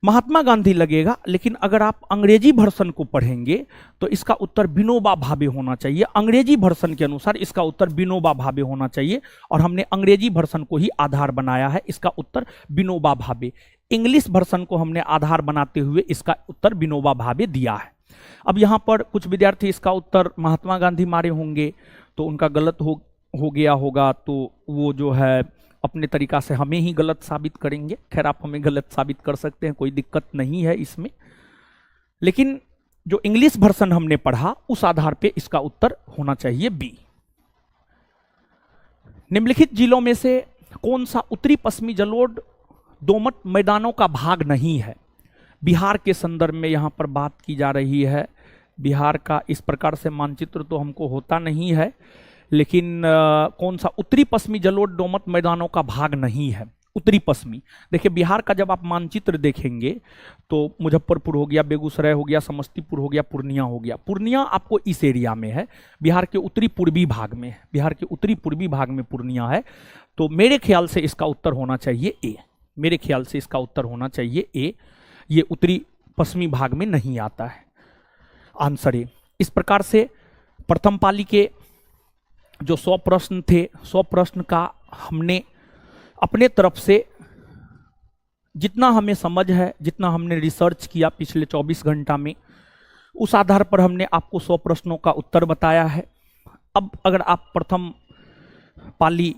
महात्मा गांधी लगेगा, लेकिन अगर आप अंग्रेजी वर्जन को पढ़ेंगे तो इसका उत्तर विनोबा भावे होना चाहिए। अंग्रेजी वर्जन के अनुसार इसका उत्तर विनोबा भावे होना चाहिए और हमने अंग्रेजी वर्जन को ही आधार बनाया है। इसका उत्तर विनोबा भावे। इंग्लिश वर्जन को हमने आधार बनाते हुए इसका उत्तर विनोबा भावे दिया है। अब यहाँ पर कुछ विद्यार्थी इसका उत्तर महात्मा गांधी मारे होंगे तो उनका गलत हो गया होगा, तो वो जो है अपने तरीका से हमें ही गलत साबित करेंगे। खैर आप हमें गलत साबित कर सकते हैं, कोई दिक्कत नहीं है इसमें। लेकिन जो इंग्लिश वर्जन हमने पढ़ा उस आधार पे इसका उत्तर होना चाहिए बी। निम्नलिखित जिलों में से कौन सा उत्तरी पश्चिमी जलोढ़ दोमट मैदानों का भाग नहीं है? बिहार के संदर्भ में यहां पर बात की जा रही है। बिहार का इस प्रकार से मानचित्र तो हमको होता नहीं है, लेकिन कौन सा उत्तरी पश्चिमी जलोढ़ दोमट मैदानों का भाग नहीं है? उत्तरी पश्चिमी। देखिए बिहार का जब आप मानचित्र देखेंगे तो मुजफ्फरपुर हो गया, बेगूसराय हो गया, समस्तीपुर हो गया, पूर्णिया हो गया। पूर्णिया आपको इस एरिया में है, बिहार के उत्तरी पूर्वी भाग में। बिहार के उत्तरी पूर्वी भाग में पूर्णिया है। तो मेरे ख्याल से इसका उत्तर होना चाहिए ए। मेरे ख्याल से इसका उत्तर होना चाहिए ए। ये उत्तरी पश्चिमी भाग में नहीं आता है, आंसर ए। इस प्रकार से प्रथम पाली के जो 100 प्रश्न थे, 100 प्रश्न का हमने अपने तरफ से जितना हमें समझ है, जितना हमने रिसर्च किया पिछले 24 घंटा में, उस आधार पर हमने आपको 100 प्रश्नों का उत्तर बताया है। अब अगर आप प्रथम पाली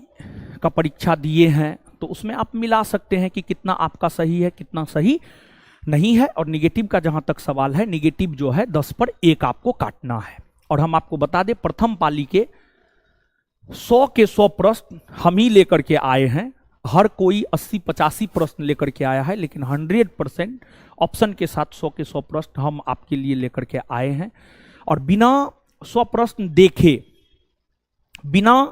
का परीक्षा दिए हैं तो उसमें आप मिला सकते हैं कि कितना आपका सही है, कितना सही नहीं है। और निगेटिव का जहां तक सवाल है, निगेटिव जो है 10 पर 1 आपको काटना है। और हम आपको बता दें प्रथम पाली के 100 के 100 प्रश्न हम ही लेकर के आए हैं। हर कोई 80-85 प्रश्न लेकर के आया है, लेकिन 100% ऑप्शन के साथ 100 के 100 प्रश्न हम आपके लिए लेकर के आए हैं। और बिना 100 प्रश्न देखे, बिना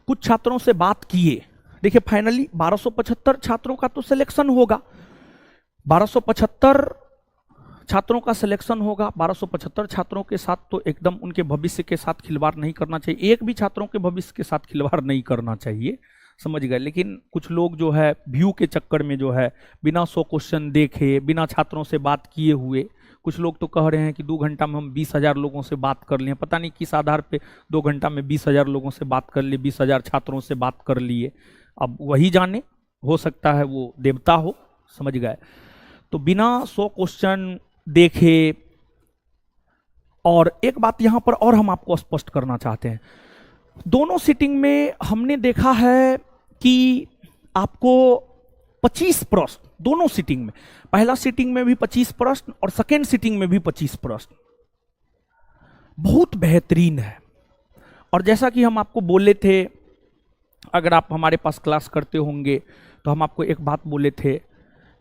कुछ छात्रों से बात किए, देखिए फाइनली 1275 छात्रों का तो सिलेक्शन होगा, 1275 छात्रों का सिलेक्शन होगा। 1275 छात्रों के साथ तो एकदम उनके भविष्य के साथ खिलवाड़ नहीं करना चाहिए, एक भी छात्रों के भविष्य के साथ खिलवाड़ नहीं करना चाहिए, समझ गए। लेकिन कुछ लोग जो है व्यू के चक्कर में जो है बिना 100 क्वेश्चन देखे, बिना छात्रों से बात किए हुए, कुछ लोग तो कह रहे हैं कि 2 घंटा में हम 20,000 लोगों से बात कर लिए, पता नहीं किस आधार पे 2 घंटा में 20,000 लोगों से बात कर लिए, 20,000 छात्रों से बात कर लिए। अब वही जाने, हो सकता है वो देवता हो, समझ गए। तो बिना 100 क्वेश्चन देखे, और एक बात यहां पर और हम आपको स्पष्ट करना चाहते हैं, दोनों सीटिंग में हमने देखा है कि आपको 25 प्रश्न, दोनों सीटिंग में, पहला सीटिंग में भी 25 प्रश्न और सेकेंड सीटिंग में भी 25 प्रश्न, बहुत बेहतरीन है। और जैसा कि हम आपको बोले थे, अगर आप हमारे पास क्लास करते होंगे तो हम आपको एक बात बोले थे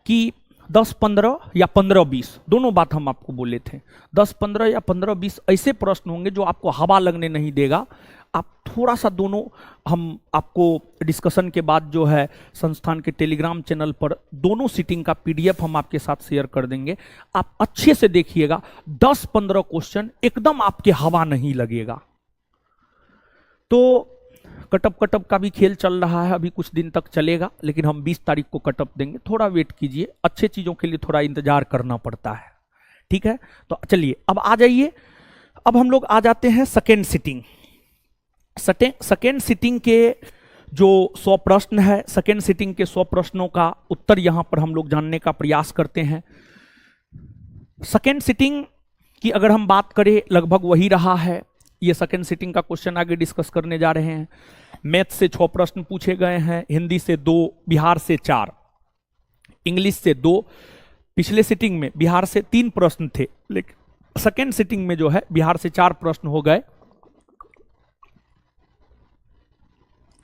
कि 10-15 या 15-20, दोनों बात हम आपको बोले थे। 10-15 या 15-20 ऐसे प्रश्न होंगे जो आपको हवा लगने नहीं देगा। आप थोड़ा सा दोनों, हम आपको डिस्कशन के बाद जो है संस्थान के टेलीग्राम चैनल पर दोनों सीटिंग का पीडीएफ हम आपके साथ शेयर कर देंगे, आप अच्छे से देखिएगा। 10-15 क्वेश्चन एकदम आपके हवा नहीं लगेगा। तो कटअप का भी खेल चल रहा है, अभी कुछ दिन तक चलेगा, लेकिन हम 20 तारीख को कटअप देंगे, थोड़ा वेट कीजिए, अच्छे चीजों के लिए थोड़ा इंतजार करना पड़ता है, ठीक है। तो चलिए अब आ जाइए, अब हम लोग आ जाते हैं सेकेंड सीटिंग। सेकेंड सीटिंग के जो 100 प्रश्न है, सेकेंड सीटिंग के 100 प्रश्नों का उत्तर यहां पर हम लोग जानने का प्रयास करते हैं। सेकेंड सीटिंग की अगर हम बात करें, लगभग वही रहा है। ये सेकेंड सीटिंग का क्वेश्चन आगे डिस्कस करने जा रहे हैं। मैथ से 6 प्रश्न पूछे गए हैं, हिंदी से 2, बिहार से 4, इंग्लिश से 2। पिछले सीटिंग में बिहार से 3 प्रश्न थे, लेकिन सेकेंड सीटिंग में जो है बिहार से 4 प्रश्न हो गए,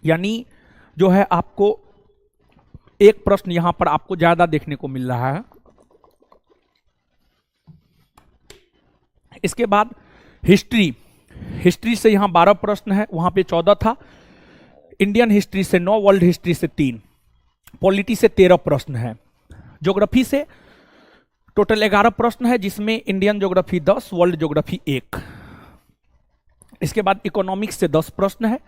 यानी जो है आपको एक प्रश्न यहां पर आपको ज्यादा देखने को मिल रहा है। इसके बाद हिस्ट्री से यहां 12 प्रश्न है, वहां पे 14 था। इंडियन हिस्ट्री से 9, वर्ल्ड हिस्ट्री से 3, पॉलिटी से 13 प्रश्न है। ज्योग्राफी से टोटल 11 प्रश्न है, जिसमें इंडियन ज्योग्राफी 10, वर्ल्ड ज्योग्राफी 1। इसके बाद इकोनॉमिक्स से 10 प्रश्न है,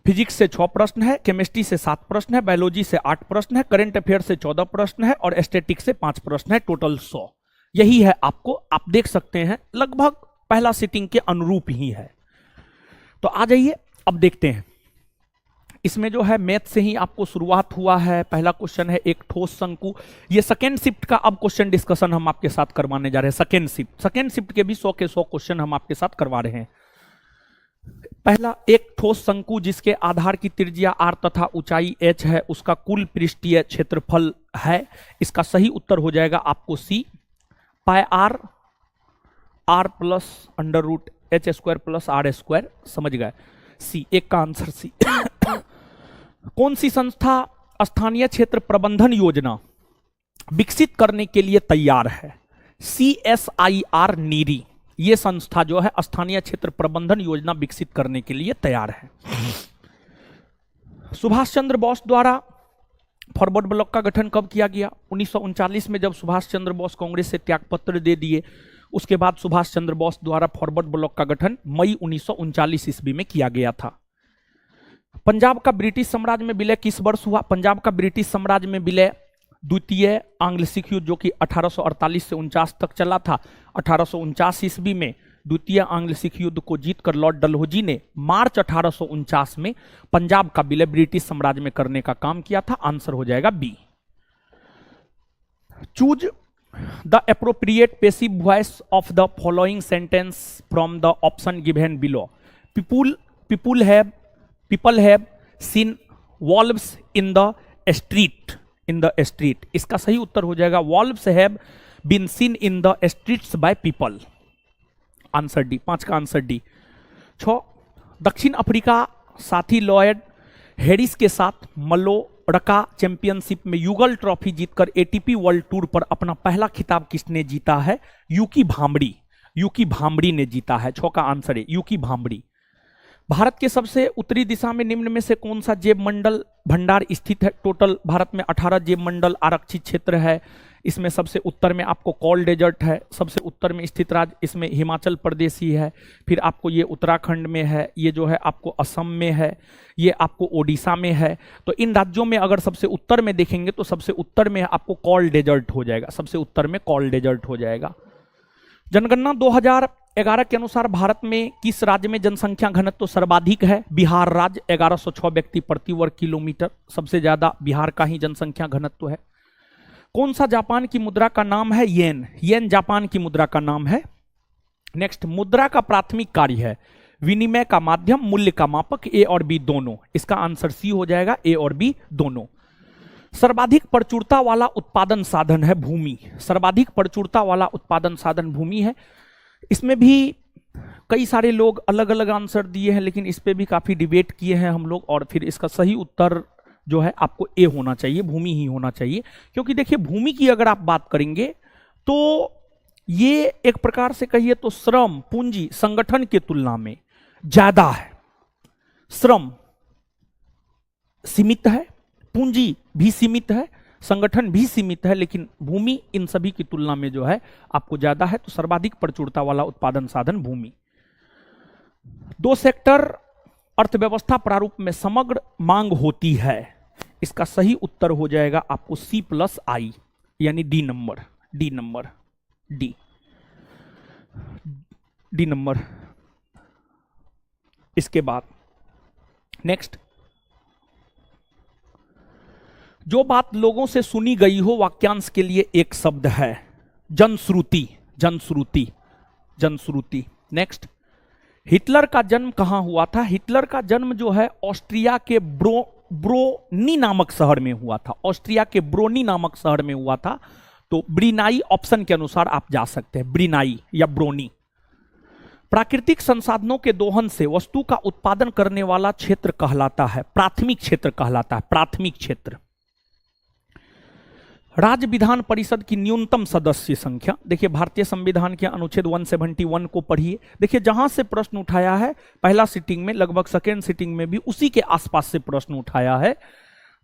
फिजिक्स से 6 प्रश्न है, केमिस्ट्री से 7 प्रश्न है, बायोलॉजी से 8 प्रश्न है, करंट अफेयर से 14 प्रश्न है और स्टैटिक्स से 5 प्रश्न है, टोटल 100। यही है आपको, आप देख सकते हैं लगभग पहला सीटिंग के अनुरूप ही है। तो आ जाइए अब देखते हैं। इसमें जो है मैथ से ही आपको शुरुआत हुआ है। पहला क्वेश्चन है एक ठोस शंकु। ये सेकेंड शिफ्ट का अब क्वेश्चन डिस्कशन हम आपके साथ करवाने जा रहे हैं। सेकेंड शिफ्ट के भी 100 के 100 क्वेश्चन हम आपके साथ करवा रहे हैं। पहला, एक ठोस शंकु जिसके आधार की त्रिज्या r तथा ऊंचाई h है, उसका कुल पृष्ठीय क्षेत्रफल है। इसका सही उत्तर हो जाएगा आपको C, pi r plus under root H square plus R square, समझ गए। सी, एक का आंसर सी। कौन सी संस्था स्थानीय क्षेत्र प्रबंधन योजना विकसित करने के लिए तैयार है? CSIR नीरी, ये संस्था जो है स्थानीय क्षेत्र प्रबंधन योजना विकसित करने के लिए तैयार है। सुभाष चंद्र बोस द्वारा फॉरवर्ड ब्लॉक का गठन कब किया गया? 1939 में, जब सुभाष चंद्र बोस कांग्रेस से त्यागपत्र दे दिए, उसके बाद सुभाष चंद्र बोस द्वारा फॉरवर्ड ब्लॉक का गठन मई 1939 ईस्वी में किया गया था। पंजाब का ब्रिटिश साम्राज्य में विलय किस वर्ष हुआ? पंजाब का ब्रिटिश साम्राज्य में विलय द्वितीय आंग्ल सिख युद्ध, जो कि 1848 से 49 तक चला था। 1849 ईस्वी में द्वितीय आंग्ल सिख युद्ध को जीतकर लॉर्ड डलहौजी ने मार्च 1849 में पंजाब का विलय ब्रिटिश साम्राज्य में करने का काम किया था। आंसर हो जाएगा B. Choose the appropriate passive voice of the following sentence from the option given below. People have seen wolves in the street. इसका सही उत्तर हो जाएगा wolves have been seen in the streets by people. Answer D, 5 का answer D. 6, दक्षिण Africa साथी Lloyd Harris के साथ रका चैंपियनशिप में युगल ट्रॉफी जीतकर एटीपी वर्ल्ड टूर पर अपना पहला खिताब किसने जीता है? यूकी भांबड़ी। यूकी भांबड़ी ने जीता है। 6 का आंसर है यूकी भांबड़ी। भारत के सबसे उत्तरी दिशा में निम्न में से कौन सा जैव मंडल भंडार स्थित है? टोटल भारत में 18 जैव मंडल आरक्षित क्षेत्र है। इसमें सबसे उत्तर में आपको कॉल डेजर्ट है। सबसे उत्तर में स्थित राज्य इसमें हिमाचल प्रदेश ही है। फिर आपको ये उत्तराखंड में है, ये जो है आपको असम में है, ये आपको ओडिशा में है। तो इन राज्यों में अगर सबसे उत्तर में देखेंगे तो सबसे उत्तर में आपको कॉल डेजर्ट हो जाएगा। सबसे उत्तर में कॉल डेजर्ट हो जाएगा। जनगणना 2011 के अनुसार भारत में किस राज्य में जनसंख्या घनत्व सर्वाधिक है? बिहार राज्य, 1106 व्यक्ति प्रति वर्ग किलोमीटर। सबसे ज्यादा बिहार का ही जनसंख्या घनत्व है। कौन सा जापान की मुद्रा का नाम है? येन। येन जापान की मुद्रा का नाम है। नेक्स्ट, मुद्रा का प्राथमिक कार्य है विनिमय का माध्यम, मूल्य का मापक, ए और बी दोनों। इसका आंसर सी हो जाएगा, ए और बी दोनों। सर्वाधिक प्रचुरता वाला उत्पादन साधन है भूमि। सर्वाधिक प्रचुरता वाला उत्पादन साधन भूमि है। इसमें भी कई सारे लोग अलग अलग आंसर दिए हैं, लेकिन इस पे भी काफी डिबेट किए हैं हम लोग। और फिर इसका सही उत्तर जो है आपको ए होना चाहिए, भूमि ही होना चाहिए। क्योंकि देखिए भूमि की अगर आप बात करेंगे तो ये एक प्रकार से कहिए तो श्रम पूंजी संगठन के तुलना में ज्यादा है। श्रम सीमित है, पूंजी भी सीमित है, संगठन भी सीमित है, लेकिन भूमि इन सभी की तुलना में जो है आपको ज्यादा है। तो सर्वाधिक प्रचुरता वाला उत्पादन साधन भूमि। 2 सेक्टर अर्थव्यवस्था प्रारूप में समग्र मांग होती है। इसका सही उत्तर हो जाएगा आपको C+I यानी D number. D number, D number. इसके बाद नेक्स्ट, जो बात लोगों से सुनी गई हो वाक्यांश के लिए एक शब्द है। जनश्रुति, जनश्रुति, जनश्रुति। नेक्स्ट, हिटलर का जन्म कहां हुआ था? हिटलर का जन्म जो है ऑस्ट्रिया के ब्रोनी नामक शहर में हुआ था। ऑस्ट्रिया के ब्रोनी नामक शहर में हुआ था। तो ब्रिनाई ऑप्शन के अनुसार आप जा सकते हैं, ब्रिनाई या ब्रोनी। प्राकृतिक संसाधनों के दोहन से वस्तु का उत्पादन करने वाला क्षेत्र कहलाता है, प्राथमिक क्षेत्र कहलाता है, प्राथमिक क्षेत्र। राज्य विधान परिषद की न्यूनतम सदस्य संख्या, देखिए भारतीय संविधान के अनुच्छेद 171 को पढ़िए। देखिए जहां से प्रश्न उठाया है पहला सिटिंग में, लगभग सेकेंड सिटिंग में भी उसी के आसपास से प्रश्न उठाया है।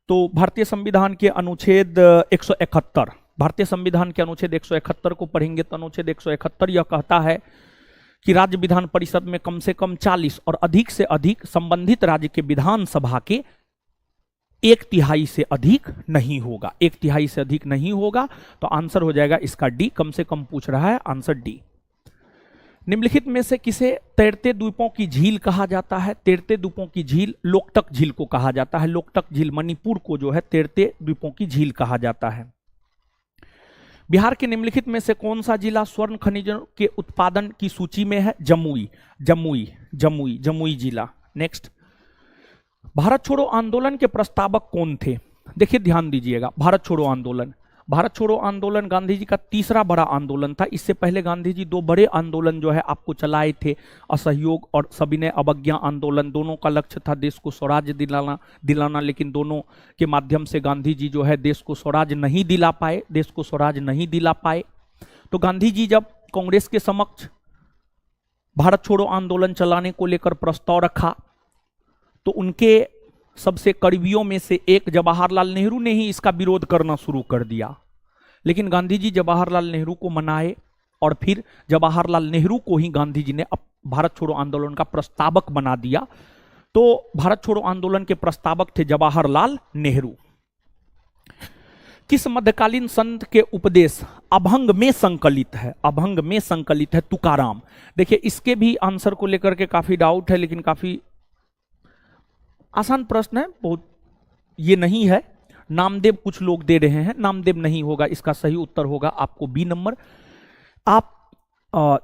तो भारतीय संविधान के अनुच्छेद 171, भारतीय संविधान के अनुच्छेद 171 को पढ़ेंगे तो अनुच्छेद 171 यह कहता है कि राज्य विधान परिषद में कम से कम 40 और अधिक से अधिक संबंधित राज्य के विधानसभा के 1/3 से अधिक नहीं होगा। 1/3 से अधिक नहीं होगा। तो आंसर हो जाएगा इसका डी। कम से कम पूछ रहा है, आंसर डी। निम्नलिखित में से किसे तैरते द्वीपों की झील कहा जाता है? तैरते द्वीपों की झील लोकटक झील को कहा जाता है। लोकटक झील मणिपुर को जो है तैरते द्वीपों की झील कहा जाता है। बिहार के निम्नलिखित में से कौन सा जिला स्वर्ण खनिजों के उत्पादन की सूची में है? जमुई, जमुई, जमुई, जमुई जिला। नेक्स्ट, भारत छोड़ो आंदोलन के प्रस्तावक कौन थे? देखिए ध्यान दीजिएगा, भारत छोड़ो आंदोलन, भारत छोड़ो आंदोलन गांधी जी का तीसरा बड़ा आंदोलन था। इससे पहले गांधी जी 2 बड़े आंदोलन जो है आपको चलाए थे, असहयोग और सविनय अवज्ञा आंदोलन। दोनों का लक्ष्य था देश को स्वराज दिलाना, लेकिन दोनों के माध्यम से गांधी जी जो है देश को स्वराज नहीं दिला पाए, देश को स्वराज नहीं दिला पाए। तो गांधी जी जब कांग्रेस के समक्ष भारत छोड़ो आंदोलन चलाने को लेकर प्रस्ताव रखा तो उनके सबसे करीबियों में से एक जवाहरलाल नेहरू ने ही इसका विरोध करना शुरू कर दिया। लेकिन गांधी जी जवाहरलाल नेहरू को मनाए और फिर जवाहरलाल नेहरू को ही गांधी जी ने भारत छोड़ो आंदोलन का प्रस्तावक बना दिया। तो भारत छोड़ो आंदोलन के प्रस्तावक थे जवाहरलाल नेहरू। किस मध्यकालीन संत के उपदेश अभंग में संकलित है? अभंग में संकलित है तुकाराम। देखिए इसके भी आंसर को लेकर के काफी डाउट है, लेकिन काफी आसान प्रश्न है, बहुत ये नहीं है। नामदेव कुछ लोग दे रहे हैं, नामदेव नहीं होगा। इसका सही उत्तर होगा आपको बी नंबर। आप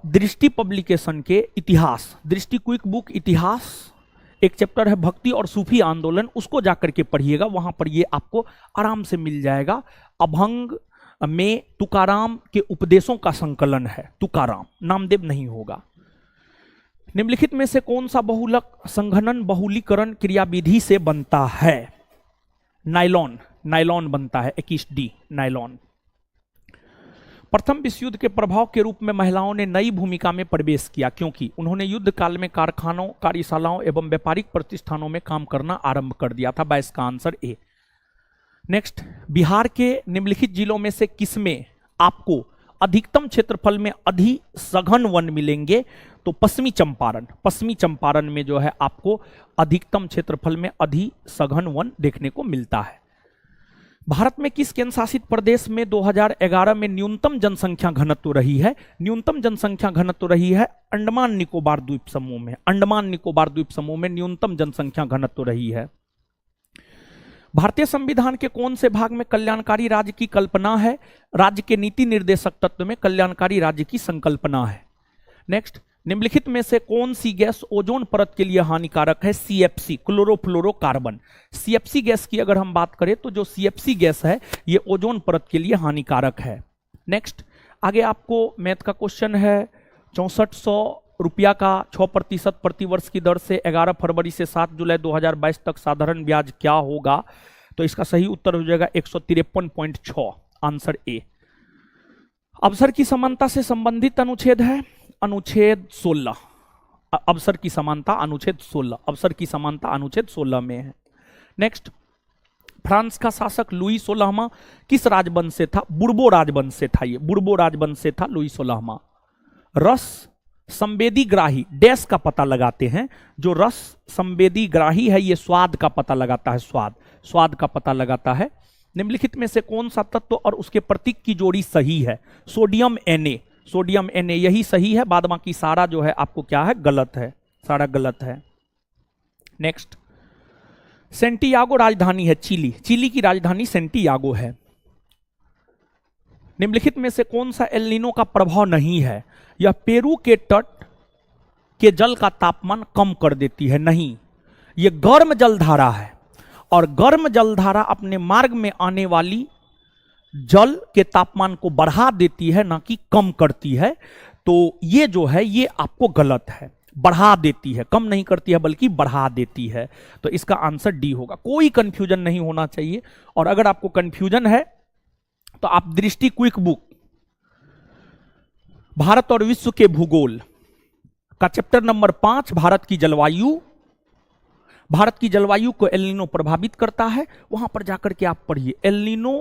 दृष्टि पब्लिकेशन के इतिहास, दृष्टि क्विक बुक इतिहास, एक चैप्टर है भक्ति और सूफी आंदोलन, उसको जाकर के पढ़िएगा, वहां पर ये आपको आराम से मिल जाएगा। अभंग में तुकाराम के उपदेशों का संकलन है, तुकाराम, नामदेव नहीं होगा। निम्नलिखित में से कौन सा बहुलक संघनन बहुलीकरण क्रियाविधि से बनता है? नायलॉन, नायलॉन बनता है 21D नायलॉन। प्रथम विश्व युद्ध के प्रभाव के रूप में महिलाओं ने नई भूमिका में प्रवेश किया क्योंकि उन्होंने युद्ध काल में कारखानों, कार्यशालाओं एवं व्यापारिक प्रतिष्ठानों में काम करना आरंभ कर दिया था। 22 का आंसर ए। नेक्स्ट, बिहार के निम्नलिखित जिलों में से किसमें आपको अधिकतम क्षेत्रफल में अधिसघन वन मिलेंगे? तो पश्चिमी चंपारण, पश्चिमी चंपारण में जो है आपको अधिकतम क्षेत्रफल में अधिसघन वन देखने को मिलता है। भारत में किस केंद्र शासित प्रदेश में 2011 में न्यूनतम जनसंख्या घनत्व रही है? न्यूनतम जनसंख्या घनत्व रही है अंडमान निकोबार द्वीप समूह में। अंडमान निकोबार द्वीप समूह में न्यूनतम जनसंख्या घनत्व रही है। भारतीय संविधान के कौन से भाग में कल्याणकारी राज्य की कल्पना है? राज्य के नीति निर्देशक तत्व में कल्याणकारी राज्य की संकल्पना है। नेक्स्ट, निम्नलिखित में से कौन सी गैस ओजोन परत के लिए हानिकारक है? CFC, chlorofluorocarbon. CFC गैस की अगर हम बात करें तो जो CFC गैस है ये ओजोन परत के लिए हानिकारक है। नेक्स्ट, आगे आपको मैथ का क्वेश्चन है। 6400 रुपया का 6% प्रतिवर्ष की दर से 11 फरवरी से 7 जुलाई 2022 तक साधारण ब्याज क्या होगा? तो इसका सही उत्तर हो जाएगा 153.6, आंसर ए। अवसर की समानता से संबंधित अनुच्छेद है अनुच्छेद 16। अवसर की समानता अनुच्छेद 16, अवसर की समानता अनुच्छेद 16 में है। नेक्स्ट, फ्रांस का शासक लुई 16वां किस राजवंश से था? बुर्बो राजवंश से था। ये बुर्बो राजवंश से था लुई 16वां। रस संवेदी ग्राही डैश का पता लगाते हैं। जो रस संवेदी ग्राही है ये स्वाद का पता लगाता है, स्वाद का पता लगाता है। निम्नलिखित में से कौन सा तत्व और उसके प्रतीक की जोड़ी सही है? सोडियम Na, सोडियम Na यही सही है, बाद बाकी सारा जो है आपको क्या है? गलत है, सारा गलत है। नेक्स्ट, सेंटियागो राजधानी है चिली, चिली की राजधानी सेंटियागो है। निम्नलिखित में से कौन सा एल नीनो का प्रभाव नहीं है? यह पेरू के तट के जल का तापमान कम कर देती है, नहीं। यह गर्म जलधारा है और गर्म जलधारा अपने मार्ग में आने वाली जल के तापमान को बढ़ा देती है, ना कि कम करती है। तो ये जो है ये आपको गलत है, बढ़ा देती है, कम नहीं करती है बल्कि बढ़ा देती है। तो इसका आंसर डी होगा। कोई कंफ्यूजन नहीं होना चाहिए। और अगर आपको कंफ्यूजन है तो आप दृष्टि क्विक बुक भारत और विश्व के भूगोल का चैप्टर नंबर 5 भारत की जलवायु, भारत की जलवायु को एल नीनो प्रभावित करता है, वहां पर जाकर के आप पढ़िए। एल नीनो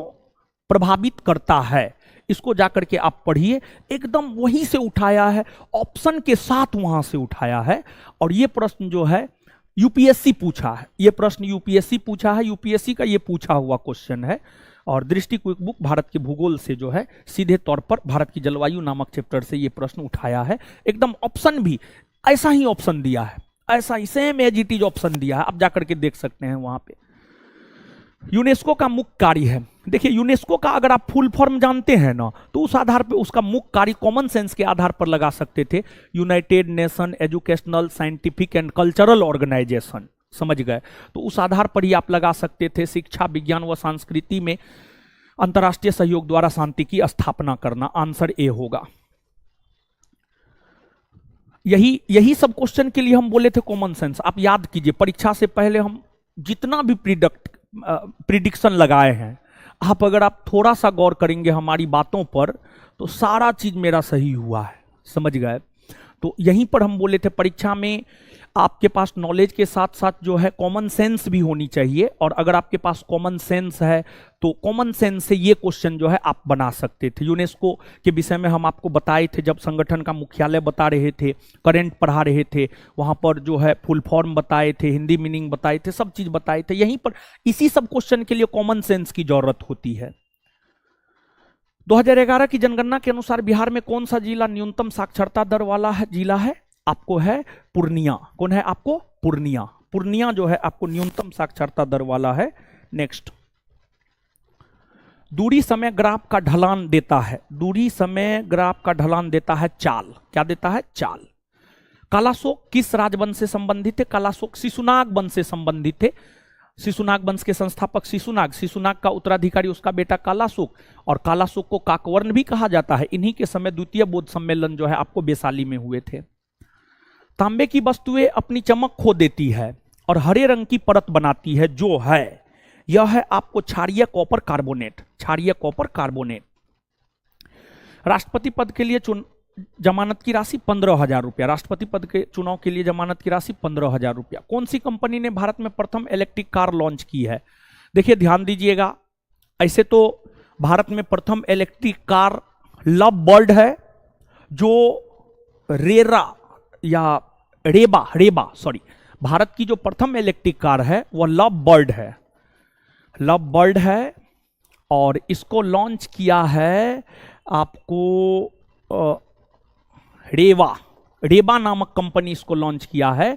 प्रभावित करता है, इसको जाकर के आप पढ़िए। एकदम वहीं से उठाया है, ऑप्शन के साथ वहां से उठाया है। और ये प्रश्न जो है यूपीएससी पूछा है, ये प्रश्न यूपीएससी पूछा है, यूपीएससी का ये पूछा हुआ क्वेश्चन है। और दृष्टि क्विक बुक भारत के भूगोल से जो है सीधे तौर पर भारत की जलवायु नामक चैप्टर से ये प्रश्न उठाया है। एकदम ऑप्शन भी ऐसा ही ऑप्शन दिया है, ऐसा ही same as it is option दिया है, आप जाकर के देख सकते हैं वहां पे। यूनेस्को का मुख्य कार्य है, देखिए यूनेस्को का अगर आप फुल फॉर्म जानते हैं ना तो उस आधार पे उसका मुख्य कार्य कॉमन सेंस के आधार पर लगा सकते थे। United nation educational scientific and cultural organisation, समझ गए? तो उस आधार पर ही आप लगा सकते थे। शिक्षा, विज्ञान व संस्कृति में अंतर्राष्ट्रीय सहयोग द्वारा शांति की स्थापना करना, आंसर ए होगा। यही सब क्वेश्चन के लिए हम बोले थे कॉमन सेंस। आप याद कीजिए, परीक्षा से पहले हम जितना भी प्रिडिक्शन लगाए हैं, आप अगर आप थोड़ा सा गौर करेंगे हमारी बातों पर तो सारा चीज मेरा सही हुआ है, समझ गए? तो यहीं पर हम बोले थे परीक्षा में आपके पास नॉलेज के साथ साथ जो है कॉमन सेंस भी होनी चाहिए। और अगर आपके पास कॉमन सेंस है तो कॉमन सेंस से ये क्वेश्चन जो है आप बना सकते थे। यूनेस्को के विषय में हम आपको बताए थे जब संगठन का मुख्यालय बता रहे थे, करंट पढ़ा रहे थे, वहां पर जो है फुल फॉर्म बताए थे, हिंदी मीनिंग बताए थे, सब चीज बताए थे। यहीं पर इसी सब क्वेश्चन के लिए कॉमन सेंस की जरूरत होती है। 2011 की जनगणना के अनुसार बिहार में कौन सा जिला न्यूनतम साक्षरता दर वाला जिला है? आपको है पूर्णिया। कौन है आपको? पूर्णिया। पूर्णिया जो है आपको न्यूनतम साक्षरता दर वाला है। नेक्स्ट, दूरी समय ग्राफ का ढलान देता है, दूरी समय ग्राफ का ढलान देता है चाल। क्या देता है? चाल। कालाशोक किस राजवंश से संबंधित है? कालाशोक शिशुनाग वंश से संबंधित है। शिशुनाग वंश के संस्थापक शिशुनाग, शिशुनाग का उत्तराधिकारी उसका बेटा कालाशोक, और कालाशोक को काकवर्ण भी कहा जाता है। इन्हीं के समय द्वितीय बौद्ध सम्मेलन जो है आपको वैशाली में हुए थे। तांबे की वस्तुएं अपनी चमक खो देती है और हरे रंग की परत बनाती है, जो है यह है आपको क्षारीय कॉपर कार्बोनेट, क्षारीय कॉपर कार्बोनेट। राष्ट्रपति पद के लिए जमानत की राशि 15,000 रुपया, राष्ट्रपति पद के चुनाव के लिए जमानत की राशि 15,000 रुपया। कौन सी कंपनी ने भारत में प्रथम इलेक्ट्रिक कार लॉन्च की है? देखिए ध्यान दीजिएगा, ऐसे तो भारत में प्रथम इलेक्ट्रिक कार लव बर्ड है, जो रेरा या रेबा सॉरी, भारत की जो प्रथम इलेक्ट्रिक कार है वह लव बर्ड है, लव बर्ड है। और इसको लॉन्च किया है आपको रेबा नामक कंपनी इसको लॉन्च किया है।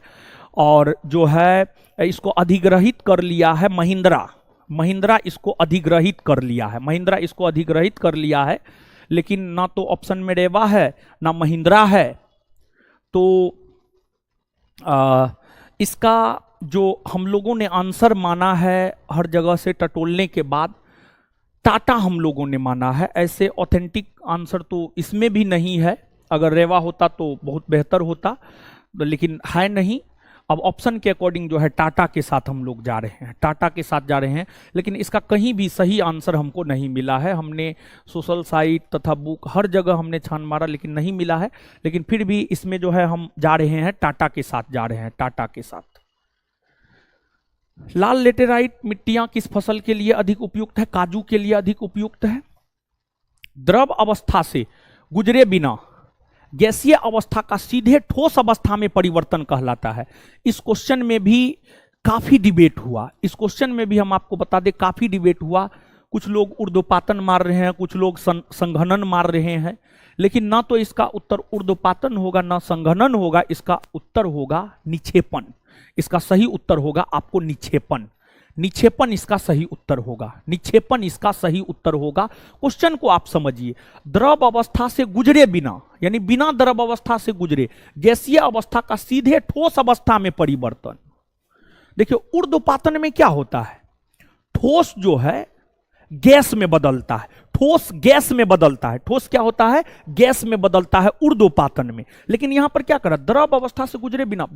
और जो है इसको अधिग्रहित कर लिया है महिंद्रा इसको अधिग्रहित कर लिया है, महिंद्रा इसको अधिग्रहित कर लिया है। लेकिन ना तो ऑप्शन में रेबा है ना महिंद्रा है, तो इसका जो हम लोगों ने आंसर माना है हर जगह से टटोलने के बाद, टाटा हम लोगों ने माना है। ऐसे ऑथेंटिक आंसर तो इसमें भी नहीं है, अगर रेवा होता तो बहुत बेहतर होता, लेकिन है नहीं। अब ऑप्शन के अकॉर्डिंग जो है टाटा के साथ हम लोग जा रहे हैं, टाटा के साथ जा रहे हैं। लेकिन इसका कहीं भी सही आंसर हमको नहीं मिला है, हमने सोशल साइट तथा बुक हर जगह हमने छान मारा लेकिन नहीं मिला है। लेकिन फिर भी इसमें जो है हम जा रहे हैं टाटा के साथ, जा रहे हैं टाटा के साथ। लाल लेटेराइट मिट्टियां किस फसल के लिए अधिक उपयुक्त है? काजू के लिए अधिक उपयुक्त है। द्रव अवस्था से गुजरे बिना गैसीय अवस्था का सीधे ठोस अवस्था में परिवर्तन कहलाता है। इस क्वेश्चन में भी काफी डिबेट हुआ, इस क्वेश्चन में भी हम आपको बता दें काफी डिबेट हुआ। कुछ लोग ऊर्ध्वपातन मार रहे हैं, कुछ लोग संघनन मार रहे हैं, लेकिन ना तो इसका उत्तर ऊर्ध्वपातन होगा ना संघनन होगा, इसका उत्तर होगा निक्षेपण। इसका सही उत्तर होगा आपको निक्षेपण, निक्षेपण इसका सही उत्तर होगा, निक्षेपण इसका सही उत्तर होगा। क्वेश्चन को आप समझिए, द्रव अवस्था से गुजरे बिना, यानी बिना द्रव अवस्था से गुजरे गैसीय अवस्था का सीधे ठोस अवस्था में परिवर्तन। देखिए ऊर्ध्वपातन में क्या होता है, ठोस जो है गैस में बदलता है, ठोस गैस में बदलता है, ठोस क्या होता है गैस में बदलता है ऊर्ध्वपातन में। लेकिन यहां पर क्या करा, द्रव अवस्था से गुजरे बिना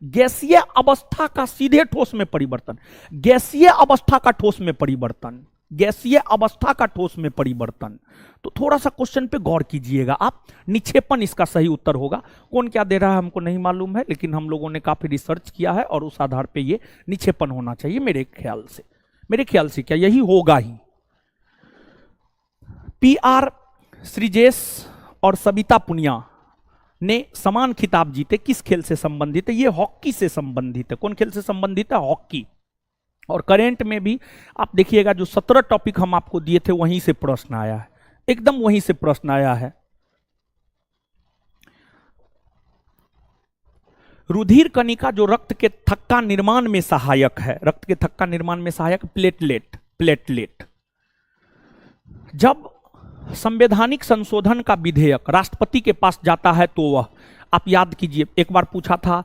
गैसीय अवस्था का सीधे ठोस में परिवर्तन, गैसीय अवस्था का ठोस में परिवर्तन, गैसीय अवस्था का ठोस में परिवर्तन। तो थोड़ा सा क्वेश्चन पे गौर कीजिएगा आप। निक्षेपण इसका सही उत्तर होगा। कौन क्या दे रहा है हमको नहीं मालूम है, लेकिन हम लोगों ने काफी रिसर्च किया है और उस आधार पे ये निक्षेपण होना चाहिए मेरे ख्याल से, मेरे ख्याल से क्या यही होगा ही। PR श्रीजेश और सविता पुनिया ने समान खिताब जीते, किस खेल से संबंधित है? ये हॉकी से संबंधित है। कौन खेल से संबंधित है? हॉकी। और करंट में भी आप देखिएगा जो 17 टॉपिक हम आपको दिए थे वहीं से प्रश्न आया है, एकदम वहीं से प्रश्न आया है। रुधिर कणिका जो रक्त के थक्का निर्माण में सहायक है, रक्त के थक्का निर्माण में सहायक प्लेटलेट। जब संवैधानिक संशोधन का विधेयक राष्ट्रपति के पास जाता है तो वह, आप याद कीजिए एक बार पूछा था,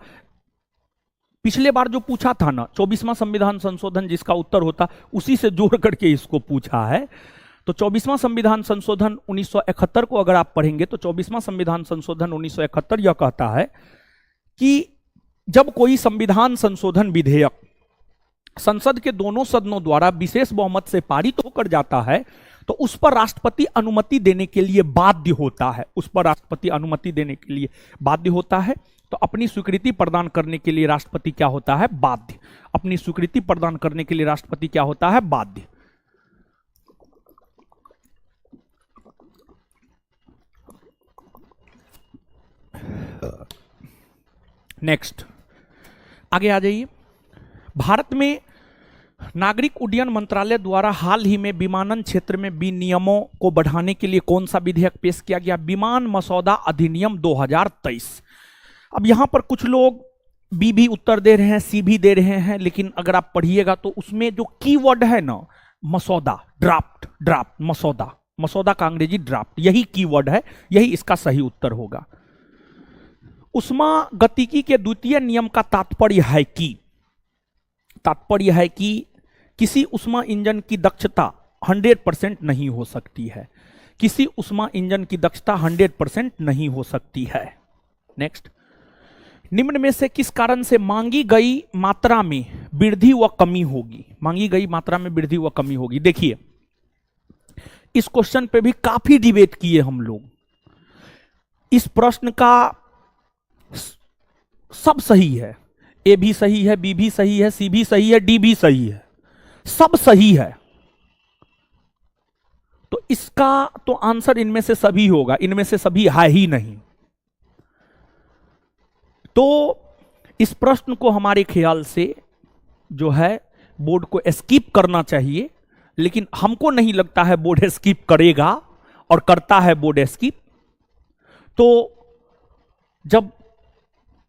पिछले बार जो पूछा था ना 24वां संविधान संशोधन जिसका उत्तर होता, उसी से जोड़ करके इसको पूछा है। तो 24वां संविधान संशोधन 1971 को अगर आप पढ़ेंगे तो 24वां संविधान संशोधन 1971 यह कहता है कि जब कोई संविधान संशोधन विधेयक संसद के दोनों सदनों द्वारा विशेष बहुमत से पारित होकर जाता है तो उस पर राष्ट्रपति अनुमति देने के लिए बाध्य होता है, उस पर राष्ट्रपति अनुमति देने के लिए बाध्य होता है। तो अपनी स्वीकृति प्रदान करने के लिए राष्ट्रपति क्या होता है? बाध्य। अपनी स्वीकृति प्रदान करने के लिए राष्ट्रपति क्या होता है? बाध्य। नेक्स्ट आगे आ जाइए। भारत में नागरिक उड्डयन मंत्रालय द्वारा हाल ही में विमानन क्षेत्र में विनियमों को बढ़ाने के लिए कौन सा विधेयक पेश किया गया? विमान मसौदा अधिनियम 2023। अब यहां पर कुछ लोग बी भी उत्तर दे रहे हैं, सी भी दे रहे हैं, लेकिन अगर आप पढ़िएगा तो उसमें जो कीवर्ड है ना, मसौदा, ड्राफ्ट, मसौदा का अंग्रेजी ड्राफ्ट, यही कीवर्ड है, यही इसका सही उत्तर होगा। ऊष्मागतिकी के द्वितीय नियम का तात्पर्य है कि किसी ऊष्मा इंजन की दक्षता 100% नहीं हो सकती है, किसी ऊष्मा इंजन की दक्षता 100% नहीं हो सकती है। नेक्स्ट, निम्न में से किस कारण से मांगी गई मात्रा में वृद्धि व कमी होगी, मांगी गई मात्रा में वृद्धि व कमी होगी। देखिए इस क्वेश्चन पे भी काफी डिबेट किए हम लोग। इस प्रश्न का सब सही है, ए भी सही है, बी भी सही है, सी भी सही है, डी भी सही है, सब सही है। तो इसका तो आंसर इनमें से सभी होगा, इनमें से सभी है ही नहीं। तो इस प्रश्न को हमारे ख्याल से जो है बोर्ड को स्किप करना चाहिए, लेकिन हमको नहीं लगता है बोर्ड स्किप करेगा, और करता है बोर्ड स्किप। तो जब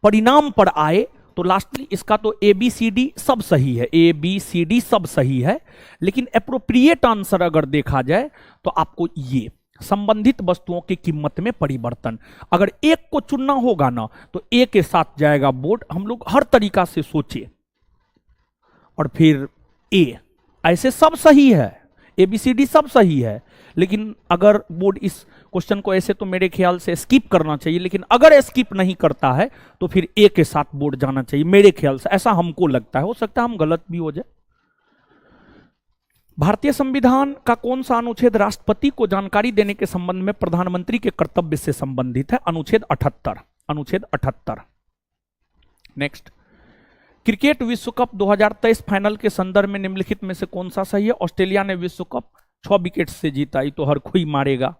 परिणाम पर आए तो लास्टली इसका तो ए बी सी डी सब सही है, ए बी सी डी सब सही है, लेकिन एप्रोप्रिएट आंसर अगर देखा जाए तो आपको ये संबंधित वस्तुओं की कीमत में परिवर्तन, अगर एक को चुनना होगा ना तो ए के साथ जाएगा बोर्ड। हम लोग हर तरीका से सोचे और फिर ए, ऐसे सब सही है, ए बी सी डी सब सही है, लेकिन अगर बोर्ड इस क्वेश्चन को ऐसे तो मेरे ख्याल से स्किप करना चाहिए, लेकिन अगर स्किप नहीं करता है तो फिर ए के साथ बोर्ड जाना चाहिए, मेरे ख्याल से ऐसा हमको लगता है। हो सकता है हम गलत भी हो जाए। भारतीय संविधान का कौन सा अनुच्छेद राष्ट्रपति को जानकारी देने के संबंध में प्रधानमंत्री के कर्तव्य से संबंधित है? अनुच्छेद 78, अनुच्छेद 78। नेक्स्ट, क्रिकेट विश्व कप 2023 फाइनल के संदर्भ में निम्नलिखित में से कौन सा सही है? ऑस्ट्रेलिया ने विश्व कप 6 विकेट से जीता, ये तो हर कोई मारेगा।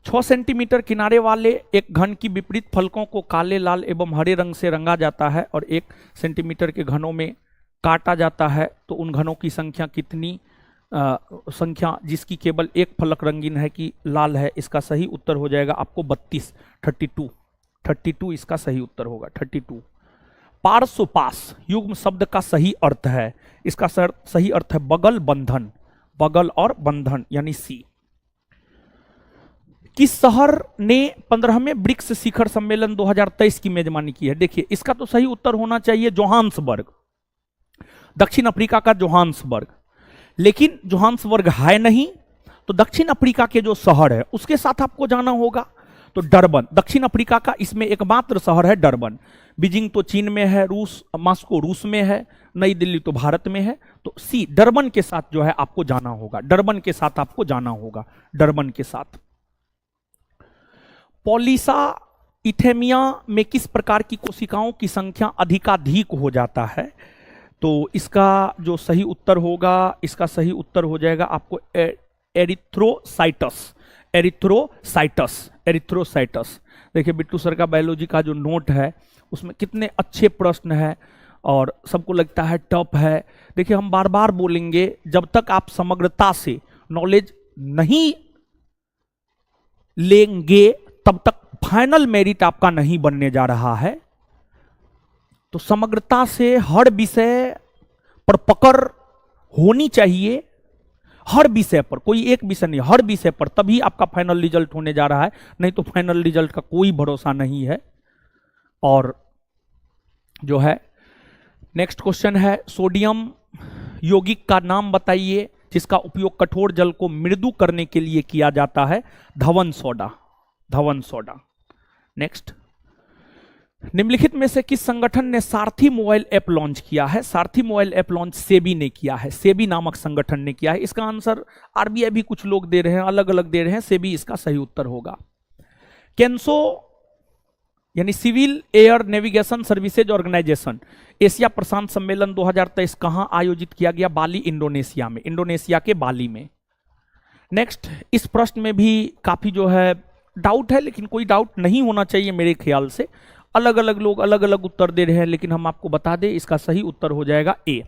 6 सेंटीमीटर किनारे वाले एक घन की विपरीत फलकों को काले, लाल एवं हरे रंग से रंगा जाता है और 1 सेंटीमीटर के घनों में काटा जाता है, तो उन घनों की संख्या कितनी? संख्या जिसकी केवल एक फलक रंगीन है कि लाल है। इसका सही उत्तर हो जाएगा आपको 32, 32 इसका सही उत्तर होगा, 32। पार्श्वपास युग्म शब्द का सही अर्थ है, इसका सही अर्थ है बगल बंधन, बगल और बंधन यानी सी। किस शहर ने 15वें ब्रिक्स शिखर सम्मेलन 2023 की मेजबानी की है? देखिए इसका तो सही उत्तर होना चाहिए जोहान्सबर्ग, दक्षिण अफ्रीका का जोहान्सबर्ग, लेकिन जोहान्सबर्ग है नहीं, तो दक्षिण अफ्रीका के जो शहर है उसके साथ आपको जाना होगा। तो डरबन, दक्षिण अफ्रीका का इसमें एकमात्र शहर है डरबन। बीजिंग तो चीन में है, मास्को रूस में है, नई दिल्ली तो भारत में है। तो सी डरबन के साथ जो है आपको जाना होगा, डरबन के साथ आपको जाना होगा, डरबन के साथ। पॉलिसा इथेमिया में किस प्रकार की कोशिकाओं की संख्या अधिकाधिक हो जाता है? तो इसका जो सही उत्तर होगा, इसका सही उत्तर हो जाएगा आपको एरिथ्रोसाइटस, एरिथ्रोसाइटस, एरिथ्रोसाइटस। देखिए बिट्टू सर का बायोलॉजी का जो नोट है उसमें कितने अच्छे प्रश्न है और सबको लगता है टफ है। देखिए हम बार बार बोलेंगे, जब तक आप समग्रता से नॉलेज नहीं लेंगे तब तक फाइनल मेरिट आपका नहीं बनने जा रहा है। तो समग्रता से हर विषय पर पकड़ होनी चाहिए, हर विषय पर, कोई एक विषय नहीं, हर विषय पर, तभी आपका फाइनल रिजल्ट होने जा रहा है, नहीं तो फाइनल रिजल्ट का कोई भरोसा नहीं है। और जो है नेक्स्ट क्वेश्चन है, सोडियम यौगिक का नाम बताइए जिसका उपयोग कठोर जल को मृदु करने के लिए किया जाता है? Dhawan soda, Dhawan soda. Next, निम्नलिखित में से किस संगठन ने सारथी मोबाइल ऐप लॉन्च किया है? सारथी मोबाइल ऐप लॉन्च सेबी ने किया है, सेबी नामक संगठन ने किया है। इसका आंसर आरबीआई भी कुछ लोग दे रहे हैं, अलग अलग दे रहे हैं, सेबी इसका सही उत्तर होगा। कैंसो यानी civil air navigation services organisation Asia प्रशांत सम्मेलन 2023 कहां आयोजित किया गया? बाली, इंडोनेशिया में, इंडोनेशिया के बाली में। नेक्स्ट, इस प्रश्न में भी काफी जो है डाउट है, लेकिन कोई डाउट नहीं होना चाहिए मेरे ख्याल से। अलग अलग लोग अलग अलग उत्तर दे रहे हैं, लेकिन हम आपको बता दें इसका सही उत्तर हो जाएगा ए,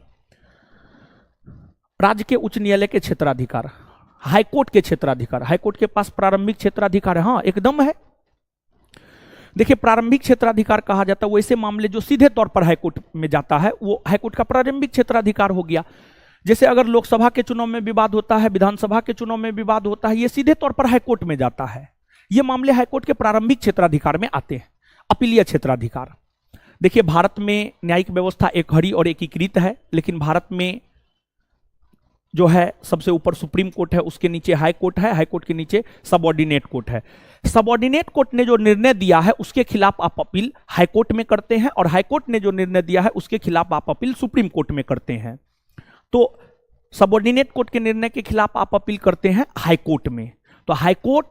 राज्य के उच्च न्यायालय के क्षेत्राधिकार, हाईकोर्ट के क्षेत्राधिकार। हाईकोर्ट के पास प्रारंभिक क्षेत्राधिकार है, हाँ एकदम है। देखिए प्रारंभिक क्षेत्राधिकार कहा जाता है वैसे मामले जो सीधे तौर पर हाईकोर्ट में जाता है, वो हाईकोर्ट का प्रारंभिक क्षेत्राधिकार हो गया। जैसे अगर लोकसभा के चुनाव में विवाद होता है, विधानसभा के चुनाव में विवाद होता है, ये सीधे तौर पर हाईकोर्ट में जाता है। ये मामले हाईकोर्ट के प्रारंभिक क्षेत्राधिकार में आते हैं। अपीलीय क्षेत्राधिकार, देखिए भारत में न्यायिक व्यवस्था एकहरी और एकीकृत है, लेकिन भारत में जो है सबसे ऊपर सुप्रीम कोर्ट है, उसके नीचे हाई कोर्ट है, हाई कोर्ट के नीचे सबऑर्डिनेट कोर्ट है। सबऑर्डिनेट कोर्ट ने जो निर्णय दिया है उसके खिलाफ आप अपील हाई कोर्ट में करते हैं, और हाई कोर्ट ने जो निर्णय दिया है उसके खिलाफ आप अपील सुप्रीम कोर्ट में करते हैं। तो सबऑर्डिनेट कोर्ट के निर्णय के खिलाफ आप अपील करते हैं हाई कोर्ट में, तो हाई कोर्ट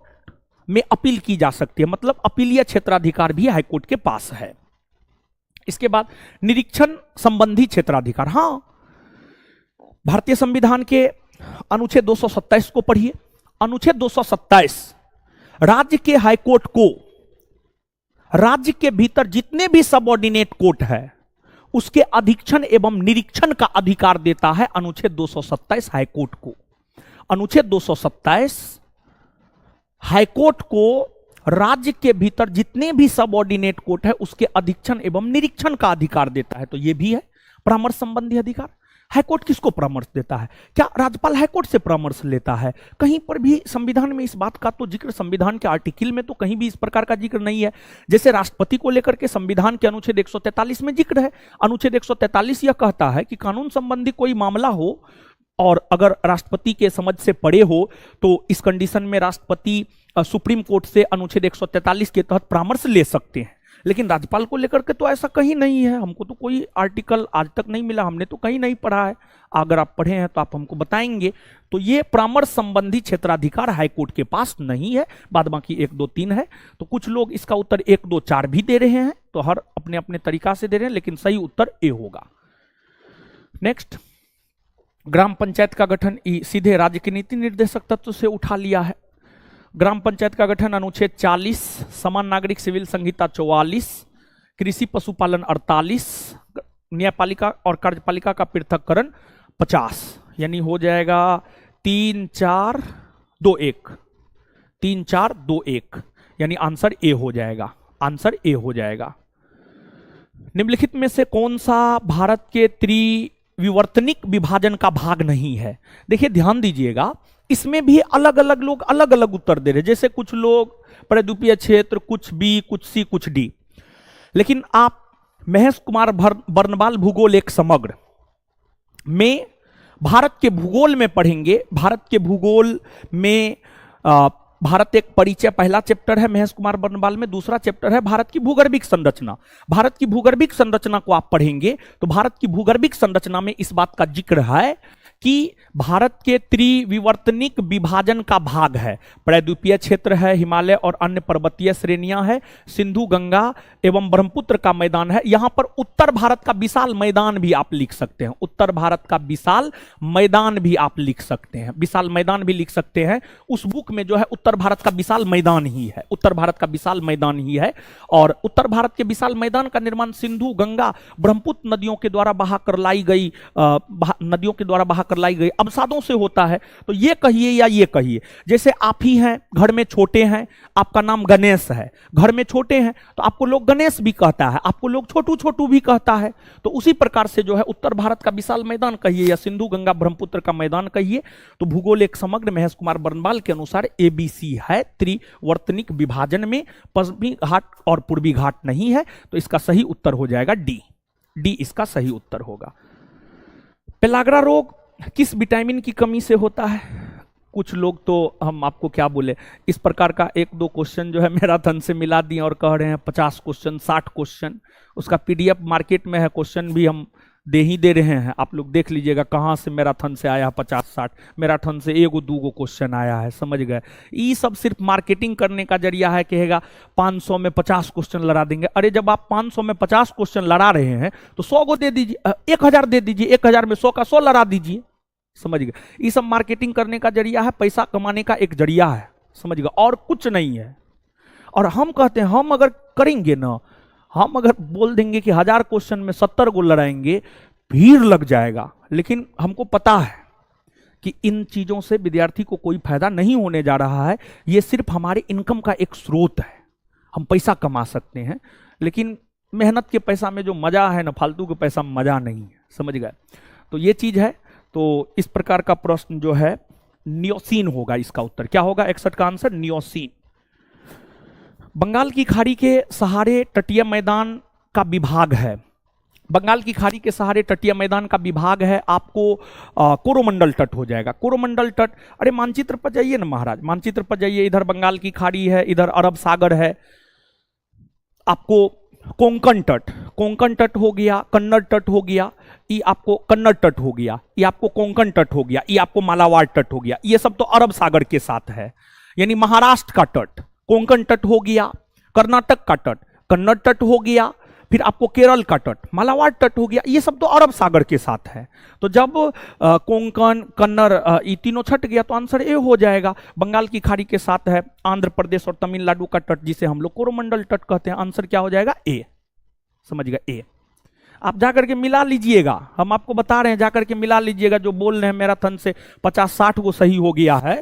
में अपील की जा सकती है, मतलब अपीलीय क्षेत्राधिकार भी हाई कोर्ट के पास है। इसके बाद निरीक्षण संबंधी क्षेत्राधिकार। हां, भारतीय संविधान के अनुच्छेद 227 को पढ़िए। अनुच्छेद 227 राज्य के हाई कोर्ट को राज्य के भीतर जितने भी सबऑर्डिनेट कोर्ट है उसके अधीक्षण एवं निरीक्षण का अधिकार देता है। अनुच्छेद 227 हाई कोर्ट को, अनुच्छेद 227 हाई कोर्ट को राज्य के भीतर जितने भी सबऑर्डिनेट कोर्ट है उसके अधीक्षण एवं निरीक्षण का अधिकार देता है। तो यह भी है परामर्श संबंधी अधिकार। हाईकोर्ट किसको परामर्श देता है? क्या राज्यपाल हाईकोर्ट से परामर्श लेता है? कहीं पर भी संविधान में इस बात का तो जिक्र, संविधान के आर्टिकल में तो कहीं भी इस प्रकार का जिक्र नहीं है। जैसे राष्ट्रपति को लेकर के संविधान के अनुच्छेद 143 में जिक्र है। अनुच्छेद 143 यह कहता है कि कानून संबंधी कोई मामला हो और अगर राष्ट्रपति के समझ से पड़े हो तो इस कंडीशन में राष्ट्रपति सुप्रीम कोर्ट से अनुच्छेद 143 के तहत परामर्श ले सकते हैं। लेकिन राज्यपाल को लेकर के तो ऐसा कहीं नहीं है। हमको तो कोई आर्टिकल आज तक नहीं मिला, हमने तो कहीं नहीं पढ़ा है। अगर आप पढ़े हैं तो आप हमको बताएंगे। तो ये परामर्श संबंधी क्षेत्राधिकार हाईकोर्ट के पास नहीं है। बाद बाकी 1 2 3 है। तो कुछ लोग इसका उत्तर 1 2 4 भी दे रहे हैं, तो हर अपने अपने तरीका से दे रहे हैं, लेकिन सही उत्तर ए होगा। नेक्स्ट, ग्राम पंचायत का गठन सीधे राज्य के नीति निर्देशक तत्व से उठा लिया है। ग्राम पंचायत का गठन अनुच्छेद 40, समान नागरिक सिविल संहिता 44, कृषि पशुपालन 48, न्यायपालिका और कार्यपालिका का पृथककरण 50, यानी हो जाएगा 3 4 2 1, 3 4 2 1, यानी आंसर ए हो जाएगा। आंसर ए हो जाएगा। निम्नलिखित में से कौन सा भारत के त्रिविवर्तनिक विभाजन का भाग नहीं है? देखिए ध्यान दीजिएगा, इसमें भी अलग अलग लोग अलग अलग उत्तर दे रहे। जैसे कुछ लोग प्रद्वीपीय क्षेत्र, कुछ बी, कुछ सी, कुछ डी। लेकिन आप महेश कुमार बर्नवाल भूगोल एक समग्र में भारत के भूगोल में पढ़ेंगे। भारत के भूगोल में भारत एक परिचय पहला चैप्टर है महेश कुमार बर्नवाल में, दूसरा चैप्टर है भारत की भूगर्भिक संरचना। भारत की भूगर्भिक संरचना को आप पढ़ेंगे तो भारत की भूगर्भिक संरचना में इस बात का जिक्र है कि भारत के त्रिविवर्तनिक विभाजन का भाग है। प्रद्वीपीय क्षेत्र है, हिमालय और अन्य पर्वतीय श्रेणियां हैं, सिंधु गंगा एवं ब्रह्मपुत्र का मैदान है। यहां पर उत्तर भारत का विशाल मैदान भी आप लिख सकते हैं। उत्तर भारत का विशाल मैदान भी आप लिख सकते हैं, विशाल मैदान भी लिख सकते हैं। उस बुक में जो है उत्तर भारत का विशाल मैदान ही है, उत्तर भारत का विशाल मैदान ही है। और उत्तर भारत के विशाल मैदान का निर्माण सिंधु गंगा ब्रह्मपुत्र नदियों के द्वारा बहा कर लाई गई नदियों के द्वारा बहा कर लाई गई अवसादों से होता है। तो ये कहिए या ये कहिए, जैसे आप ही हैं, घर में छोटे हैं, आपका नाम गणेश है, घर में छोटे हैं तो आपको लोग गणेश भी कहता है, आपको लोग छोटू छोटू भी कहता है। तो उसी प्रकार से जो है उत्तर भारत का विशाल मैदान कहिए या सिंधु गंगा ब्रह्मपुत्र का मैदान कहिए। तो भूगोल एक समग्र महेश कुमार बर्नवाल के अनुसार एबीसी है त्रिवर्तनिक विभाजन में, पश्चिमी घाट और पूर्वी घाट नहीं है। तो इसका सही उत्तर हो जाएगा डी। डी इसका सही उत्तर होगा। पेलाग्रा रोग किस विटामिन की कमी से होता है? कुछ लोग तो हम आपको क्या बोले, इस प्रकार का 1 2 क्वेश्चन जो है मैराथन से मिला दिए और कह रहे हैं 50 क्वेश्चन 60 क्वेश्चन। उसका पीडीएफ मार्केट में है, क्वेश्चन भी हम दे ही दे रहे हैं। आप लोग देख लीजिएगा कहाँ से मैराथन से आया 50 60, मैराथन से 1 2 क्वेश्चन आया है, समझ गए। ये सब सिर्फ मार्केटिंग करने का जरिया है। कहेगा 500 में 50 क्वेश्चन लड़ा देंगे। अरे जब आप 500 में 50 क्वेश्चन लड़ा रहे हैं तो 100 को दे दीजिए, 1000 दे दीजिए, 1000 में 100 का 100 लड़ा दीजिए, समझ गए। ये सब मार्केटिंग करने का जरिया है, पैसा कमाने का एक जरिया है, समझ गए, और कुछ नहीं है। और हम कहते हैं हम अगर करेंगे ना, हम अगर बोल देंगे कि 1000 क्वेश्चन में 70 को लड़ाएंगे, भीड़ लग जाएगा। लेकिन हमको पता है कि इन चीजों से विद्यार्थी को कोई फायदा नहीं होने जा रहा है। ये सिर्फ हमारे इनकम का एक स्रोत है, हम पैसा कमा सकते हैं। लेकिन मेहनत के पैसा में जो मजा है ना, फालतू के पैसा में मजा नहीं है, समझ गए। तो ये चीज है। तो इस प्रकार का प्रश्न जो है नियोसीन होगा। इसका उत्तर क्या होगा? 61 का आंसर नियोसीन। बंगाल की खाड़ी के सहारे तटीय मैदान का विभाग है। बंगाल की खाड़ी के सहारे तटीय मैदान का विभाग है, आपको कोरोमंडल तट हो जाएगा। कोरोमंडल तट, अरे मानचित्र पर जाइए ना महाराज, मानचित्र पर जाइए, इधर बंगाल की खाड़ी है, इधर अरब सागर है, आपको कोंकण तट, कोंकण तट हो गया, कन्नड़ तट हो गया, ये आपको कन्नड़ तट हो गया, ये आपको कोंकण तट हो गया, ये आपको मालाबार तट हो गया, ये सब तो अरब सागर के साथ है। यानी महाराष्ट्र का तट कोंकण तट हो गया, कर्नाटक का तट कन्नड़ तट हो गया, फिर आपको केरल का तट मालाबार तट हो गया, ये सब तो अरब सागर के साथ है। तो जब कोंकण कन्नड़ ये तीनों छट गया तो आंसर ए हो जाएगा। बंगाल की खाड़ी के साथ है आंध्र प्रदेश और तमिलनाडु का तट, जिसे हम लोग कोरोमंडल तट कहते हैं। आंसर क्या हो जाएगा? ए। समझ गए? ए। आप जाकर के मिला लीजिएगा, हम आपको बता रहे हैं, जाकर के मिला लीजिएगा। जो बोल रहे हैं मैराथन से 50-60 को सही हो गया है,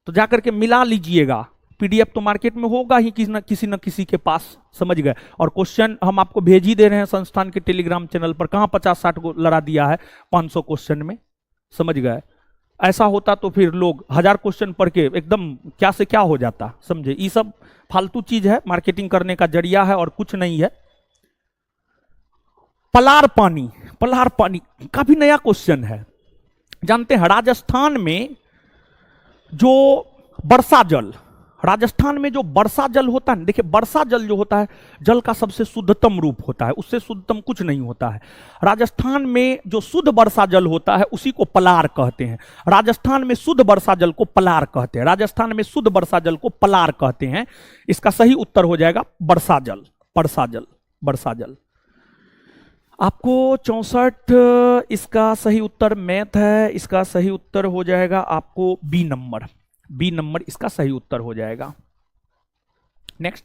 तो जाकर के मिला लीजिएगा। पीडीएफ तो मार्केट में होगा ही किसी न किसी के पास। समझ गए? और क्वेश्चन हम आपको भेज ही दे रहे हैं संस्थान के टेलीग्राम चैनल पर। कहां 50-60 को लड़ा दिया है 500 क्वेश्चन में? समझ गए? ऐसा होता तो फिर लोग 1000 क्वेश्चन पढ़ के एकदम क्या से क्या हो जाता। समझे? ये सब फालतू चीज है, मार्केटिंग करने का जरिया है और कुछ नहीं है। पलार पानी, पलार पानी काफी नया क्वेश्चन है। जानते हैं राजस्थान में जो वर्षा जल, राजस्थान में जो वर्षा जल होता है, देखिए वर्षा जल जो होता है जल का सबसे शुद्धतम रूप होता है, उससे शुद्धतम कुछ नहीं होता है। राजस्थान में जो शुद्ध वर्षा जल होता है उसी को पलार कहते हैं। राजस्थान में शुद्ध वर्षा जल को पलार कहते हैं, राजस्थान में शुद्ध वर्षा जल को पलार कहते हैं। इसका सही उत्तर हो जाएगा वर्षा जल, वर्षा जल, वर्षा जल। आपको 64 इसका सही उत्तर मैथ है, इसका सही उत्तर हो जाएगा आपको बी नंबर, बी नंबर इसका सही उत्तर हो जाएगा। नेक्स्ट,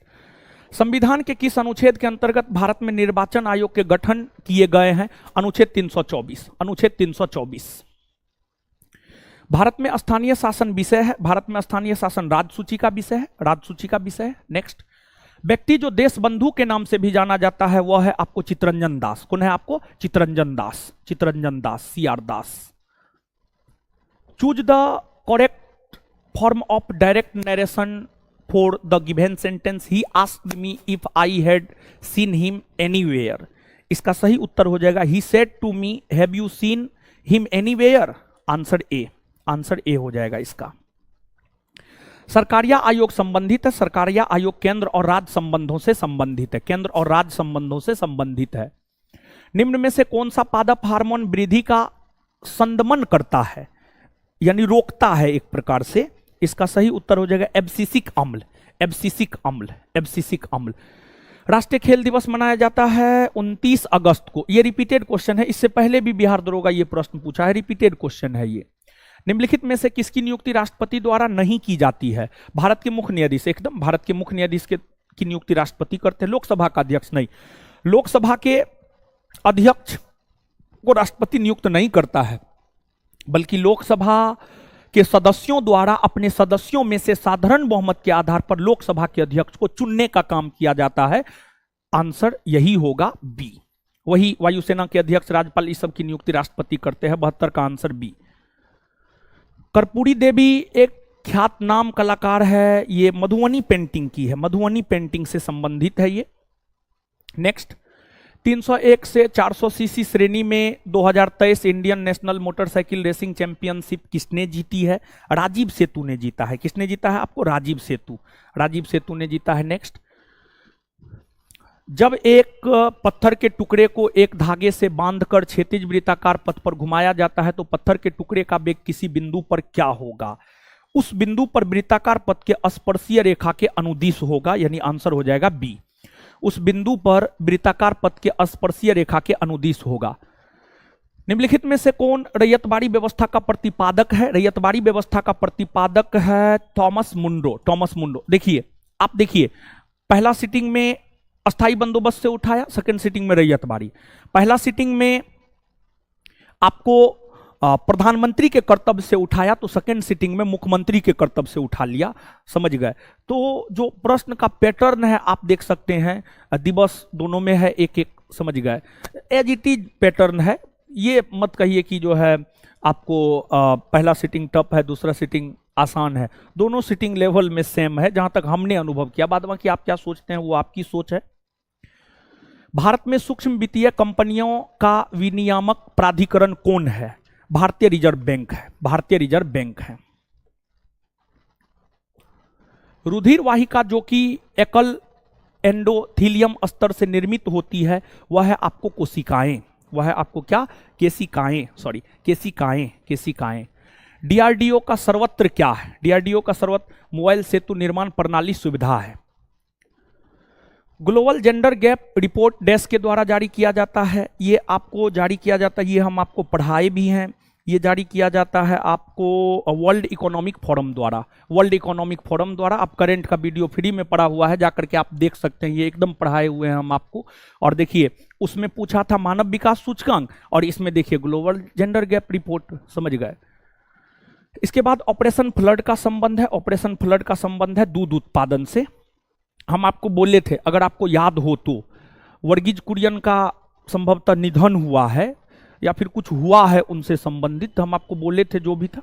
संविधान के किस अनुच्छेद के अंतर्गत भारत में निर्वाचन आयोग के गठन किए गए हैं? अनुच्छेद 324, अनुच्छेद 324। भारत में स्थानीय शासन विषय है, भारत में स्थानीय शासन राजसूची का विषय है, राजसूची का विषय है। नेक्स्ट, व्यक्ति जो देश बंधु के नाम से भी जाना जाता है वह है आपको चित्तरंजन दास। कौन है आपको? Chittaranjan Das, Chittaranjan Das, CR Das. Choose the correct form of direct narration for the given sentence he asked me if I had seen him anywhere. इसका सही उत्तर हो जाएगा he said to me have you seen him anywhere. Answer A, answer A हो जाएगा इसका। सरकारिया आयोग संबंधित है, सरकारिया आयोग केंद्र और राज्य संबंधों से संबंधित है, केंद्र और राज्य संबंधों से संबंधित है। निम्न में से कौन सा पादप हार्मोन वृद्धि का संदमन करता है, यानी रोकता है एक प्रकार से? इसका सही उत्तर हो जाएगा एब्सिसिक अम्ल, एब्सिसिक अम्ल, एब्सिसिक अम्ल। राष्ट्रीय खेल दिवस मनाया जाता है 29 अगस्त को। यह रिपीटेड क्वेश्चन है, इससे पहले भी बिहार दरोगा ये प्रश्न पूछा है, रिपीटेड क्वेश्चन है ये। निम्नलिखित में से किसकी नियुक्ति राष्ट्रपति द्वारा नहीं की जाती है? भारत के मुख्य न्यायाधीश, एकदम भारत के मुख्य न्यायाधीश की नियुक्ति राष्ट्रपति करते हैं, लोकसभा का अध्यक्ष नहीं। लोकसभा के अध्यक्ष को राष्ट्रपति नियुक्त नहीं करता है, बल्कि लोकसभा के सदस्यों द्वारा अपने सदस्यों में से साधारण बहुमत के आधार पर लोकसभा के अध्यक्ष को चुनने का काम किया जाता है। आंसर यही होगा बी। वही वायुसेना के अध्यक्ष, राज्यपाल, इस सब की नियुक्ति राष्ट्रपति करते हैं। 72 का आंसर बी। कर्पूरी देवी एक ख्यातनाम कलाकार है, ये मधुबनी पेंटिंग की है, मधुबनी पेंटिंग से संबंधित है ये। नेक्स्ट, 301 से 400 सीसी श्रेणी में 2023 Indian national motorcycle racing championship किसने जीती है? राजीव सेतु ने जीता है। किसने जीता है आपको? राजीव सेतु, राजीव सेतु ने जीता है। नेक्स्ट, जब एक पत्थर के टुकड़े को एक धागे से बांधकर क्षैतिज वृत्ताकार पथ पर घुमाया जाता है तो पत्थर के टुकड़े का वेग किसी बिंदु पर क्या होगा? उस बिंदु पर वृत्ताकार पथ के स्पर्शीय रेखा के अनुदिश होगा, यानी आंसर हो जाएगा बी। उस बिंदु पर वृत्ताकार पथ के स्पर्शीय रेखा के अनुदिश होगा। निम्नलिखित में से कौन रैयतवाड़ी व्यवस्था का प्रतिपादक है? रैयतवाड़ी व्यवस्था का प्रतिपादक है थॉमस मुंड्रो, थॉमस मुंड्रो। देखिए, आप देखिए, पहला सिटिंग में अस्थाई बंदोबस्त से उठाया, सेकंड सिटिंग में रैयतवाड़ी। पहला सिटिंग में आपको प्रधानमंत्री के कर्तव्य से उठाया तो सेकंड सिटिंग में मुख्यमंत्री के कर्तव्य से उठा लिया। समझ गए? तो जो प्रश्न का पैटर्न है आप देख सकते हैं, दिवस दोनों में है एक एक। समझ गए? एज इट इज पैटर्न है, ये मत कहिए कि जो है आपको पहला सिटिंग टफ है, दूसरा सिटिंग आसान है। दोनों सिटिंग लेवल में सेम है, जहां तक हमने अनुभव किया। बाद बाकी आप क्या सोचते हैं वो आपकी सोच है। भारत में सूक्ष्म वित्तीय कंपनियों का विनियामक प्राधिकरण कौन है? भारतीय रिजर्व बैंक है, भारतीय रिजर्व बैंक है। रुधिर वाहिका जो कि एकल एंडोथीलियम स्तर से निर्मित होती है वह है आपको कोशिकाएं, वह है आपको क्या? केशिकाएं, सॉरी केशिकाएं, केशिकाएं। डीआरडीओ का सर्वत्र क्या है? डीआरडीओ का सर्वत्र मोबाइल सेतु निर्माण प्रणाली सुविधा है। Global gender gap report dash के द्वारा जारी किया जाता है, ये आपको जारी किया जाता है, ये हम आपको पढ़ाए भी हैं। ये जारी किया जाता है आपको वर्ल्ड इकोनॉमिक फोरम द्वारा, वर्ल्ड इकोनॉमिक फोरम द्वारा। आप करेंट का वीडियो फ्री में पड़ा हुआ है, जाकर के आप देख सकते हैं, ये एकदम पढ़ाए हुए हैं हम आपको। और देखिए उसमें पूछा था मानव विकास सूचकांक, और इसमें देखिए ग्लोबल जेंडर गैप रिपोर्ट, समझ गए। इसके बाद ऑपरेशन फ्लड का संबंध है, ऑपरेशन फ्लड का संबंध है दूध उत्पादन से। हम आपको बोले थे, अगर आपको याद हो तो, वर्गीज कुरियन का संभवतः निधन हुआ है या फिर कुछ हुआ है उनसे संबंधित, हम आपको बोले थे जो भी था,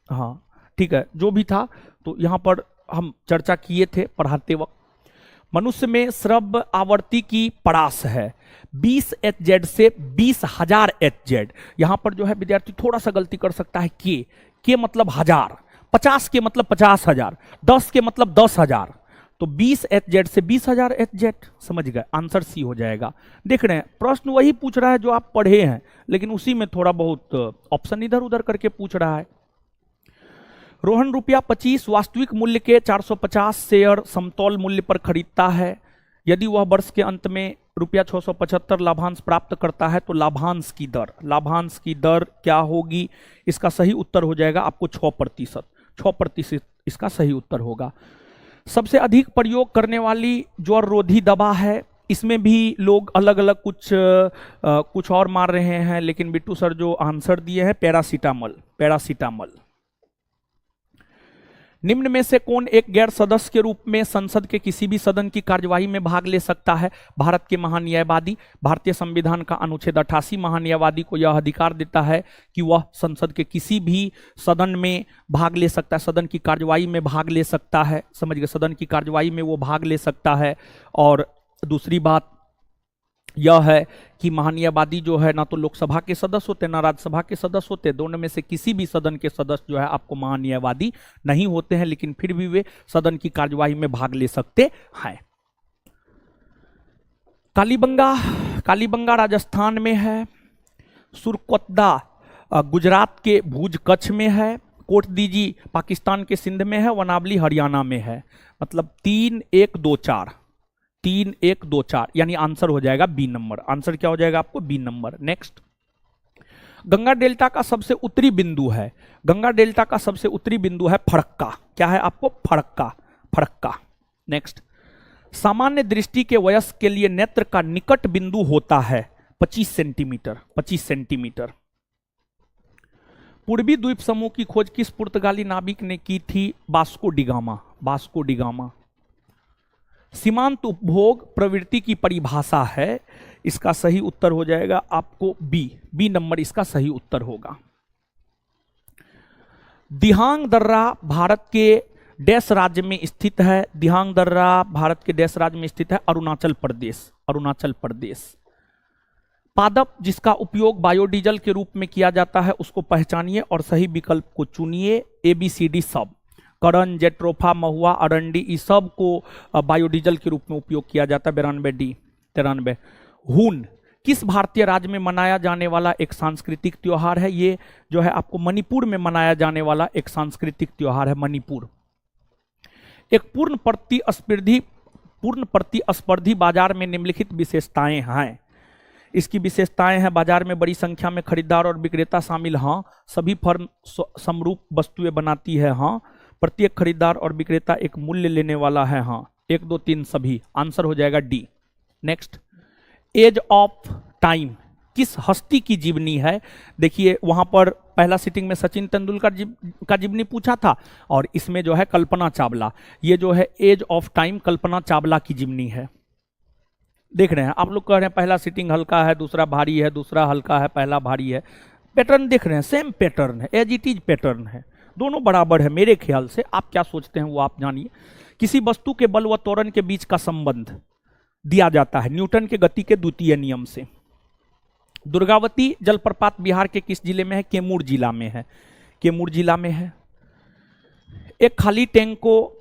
हाँ ठीक है, जो भी था तो यहाँ पर हम चर्चा किए थे पढ़ाते वक्त। मनुष्य में श्रव्य आवृत्ति की परास है 20 HZ से 20,000 HZ। यहाँ पर जो है विद्यार्थी थोड़ा सा गलती कर सकता है, के मतलब हजार, 50 के मतलब 50,000, 10 के मतलब 10,000, तो 20 HZ से 20,000 HZ, समझ गए, आंसर सी हो जाएगा। देख रहे हैं प्रश्न वही पूछ रहा है जो आप पढ़े हैं, लेकिन उसी में थोड़ा बहुत ऑप्शन इधर उधर करके पूछ रहा है। रोहन रुपया 25 वास्तविक मूल्य के 450 शेयर समतौल मूल्य पर खरीदता है। यदि वह वर्ष के अंत में रुपया 675 लाभांश प्राप्त करता है तो लाभांश की दर क्या होगी? इसका सही उत्तर हो जाएगा आपको 6%, 6% इसका सही उत्तर होगा। सबसे अधिक प्रयोग करने वाली ज्वररोधी दवा है, इसमें भी लोग अलग अलग कुछ और मार रहे हैं, लेकिन बिट्टू सर जो आंसर दिए हैं पैरासीटामोल, पैरासीटामोल। निम्न में से कौन एक गैर सदस्य के रूप में संसद के किसी भी सदन की कार्यवाही में भाग ले सकता है? भारत के महान्यायवादी। भारतीय संविधान का अनुच्छेद 88 महान्यायवादी को यह अधिकार देता है कि वह संसद के किसी भी सदन में भाग ले सकता है, सदन की कार्यवाही में भाग ले सकता है, समझ गए, सदन की कार्यवाही में वो भाग ले सकता है। और दूसरी बात यह है कि महान्यायवादी जो है ना तो लोकसभा के सदस्य होते ना राज्यसभा के सदस्य होते, दोनों में से किसी भी सदन के सदस्य जो है आपको महान्यायवादी नहीं होते हैं, लेकिन फिर भी वे सदन की कार्यवाही में भाग ले सकते हैं। कालीबंगा, कालीबंगा राजस्थान में है। सुरकोतदा गुजरात के भुज कच्छ में है। कोटदीजी पाकिस्तान के सिंध में है। वनावली हरियाणा में है। मतलब 3, 1, 2, 4, 3, 1, 2, 4, यानी आंसर हो जाएगा बी नंबर। आंसर क्या हो जाएगा आपको? B number. Next, Ganga delta का सबसे उत्तरी बिंदु है, गंगा डेल्टा का सबसे उत्तरी बिंदु है फड़क्का। क्या है आपको? फड़क्का, फड़क्का। नेक्स्ट, सामान्य दृष्टि के वयस्क के लिए नेत्र का निकट बिंदु होता है 25 सेंटीमीटर, 25 सेंटीमीटर। पूर्वी द्वीप समूह की खोज किस पुर्तगाली नाविक ने की थी? Vasco da Gama, Vasco da Gama. सीमांत उपभोग प्रवृत्ति की परिभाषा है, इसका सही उत्तर हो जाएगा आपको बी, बी नंबर इसका सही उत्तर होगा। दिहांग दर्रा भारत के डैश राज्य में स्थित है? दिहांग दर्रा भारत के डैश राज्य में स्थित है? अरुणाचल प्रदेश, अरुणाचल प्रदेश। पादप जिसका उपयोग बायोडीजल के रूप में किया जाता है उसको पहचानिए और सही विकल्प को चुनिए। ABCD सब, करण, जेट्रोफा, महुआ, अरंडी, इस सब को बायोडीजल के रूप में उपयोग किया जाता है। 92 D, 93। हून किस भारतीय राज्य में मनाया जाने वाला एक सांस्कृतिक त्योहार है? ये जो है आपको मणिपुर में मनाया जाने वाला एक सांस्कृतिक त्योहार है, मणिपुर। एक पूर्ण प्रतिस्पर्धी बाजार में निम्नलिखित विशेषताएं हैं। इसकी विशेषताएं हैं, बाजार में बड़ी संख्या में खरीदार और विक्रेता शामिल, हाँ। सभी फर्म समरूप वस्तुएं बनाती है, हाँ। प्रत्येक खरीदार और विक्रेता एक मूल्य लेने वाला है, हाँ। 1, 2, 3 सभी, आंसर हो जाएगा D. Next, age of time किस हस्ती की जीवनी है? देखिए वहां पर पहला सिटिंग में सचिन तेंदुलकर का जीवनी पूछा था, और इसमें जो है कल्पना चावला। ये जो है as of time Kalpana Chawla की जीवनी है। देख रहे हैं आप लोग, कह रहे हैं पहला सिटिंग हल्का है, दूसरा भारी है, दूसरा हल्का है, पहला भारी है। पैटर्न देख रहे हैं, सेम पैटर्न है, एज इट इज पैटर्न है, दोनों बराबर है मेरे ख्याल से। आप क्या सोचते हैं वो आप जानिए। किसी वस्तु के बल व त्वरण के बीच का संबंध, दिया जाता है न्यूटन के गति के द्वितीय नियम से। दुर्गावती जलप्रपात बिहार के किस जिले में है? कैमूर जिला में है। कैमूर जिला में है। एक खाली टैंक को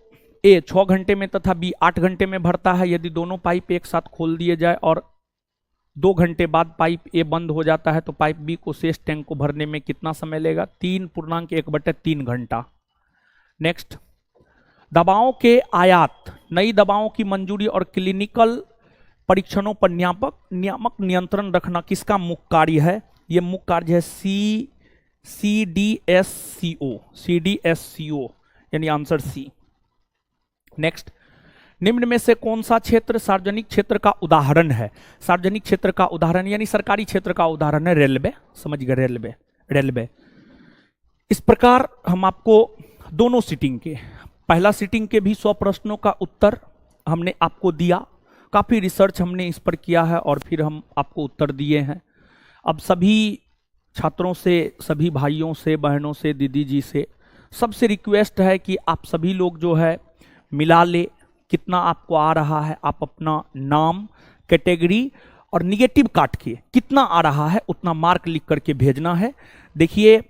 ए 6 घंटे में तथा बी 8 घंटे में भरता है। यदि दोनों पाइप एक साथ खोल दिए जाए और 2 घंटे बाद पाइप ए बंद हो जाता है तो पाइप बी को शेष टैंक को भरने में कितना समय लेगा? 3.1/3 घंटा। नेक्स्ट, दवाओं के आयात, नई दवाओं की मंजूरी और क्लिनिकल परीक्षणों पर नियामक नियंत्रण रखना किसका मुख्य कार्य है? यह मुख्य कार्य है CDSCO, यानी आंसर सी। नेक्स्ट, निम्न में से कौन सा क्षेत्र सार्वजनिक क्षेत्र का उदाहरण है? सार्वजनिक क्षेत्र का उदाहरण यानी सरकारी क्षेत्र का उदाहरण है रेलवे। समझ गए? रेलवे। इस प्रकार हम आपको दोनों सीटिंग के, पहला सीटिंग के भी 100 प्रश्नों का उत्तर हमने आपको दिया। काफी रिसर्च हमने इस पर किया है और फिर हम आपको उत्तर दिए हैं। अब सभी छात्रों से, सभी भाइयों से, बहनों से, दीदी जी से सबसे रिक्वेस्ट है कि आप सभी लोग जो है मिला ले कितना आपको आ रहा है। आप अपना नाम, कैटेगरी और निगेटिव काट के कितना आ रहा है उतना मार्क लिख करके भेजना है। देखिए,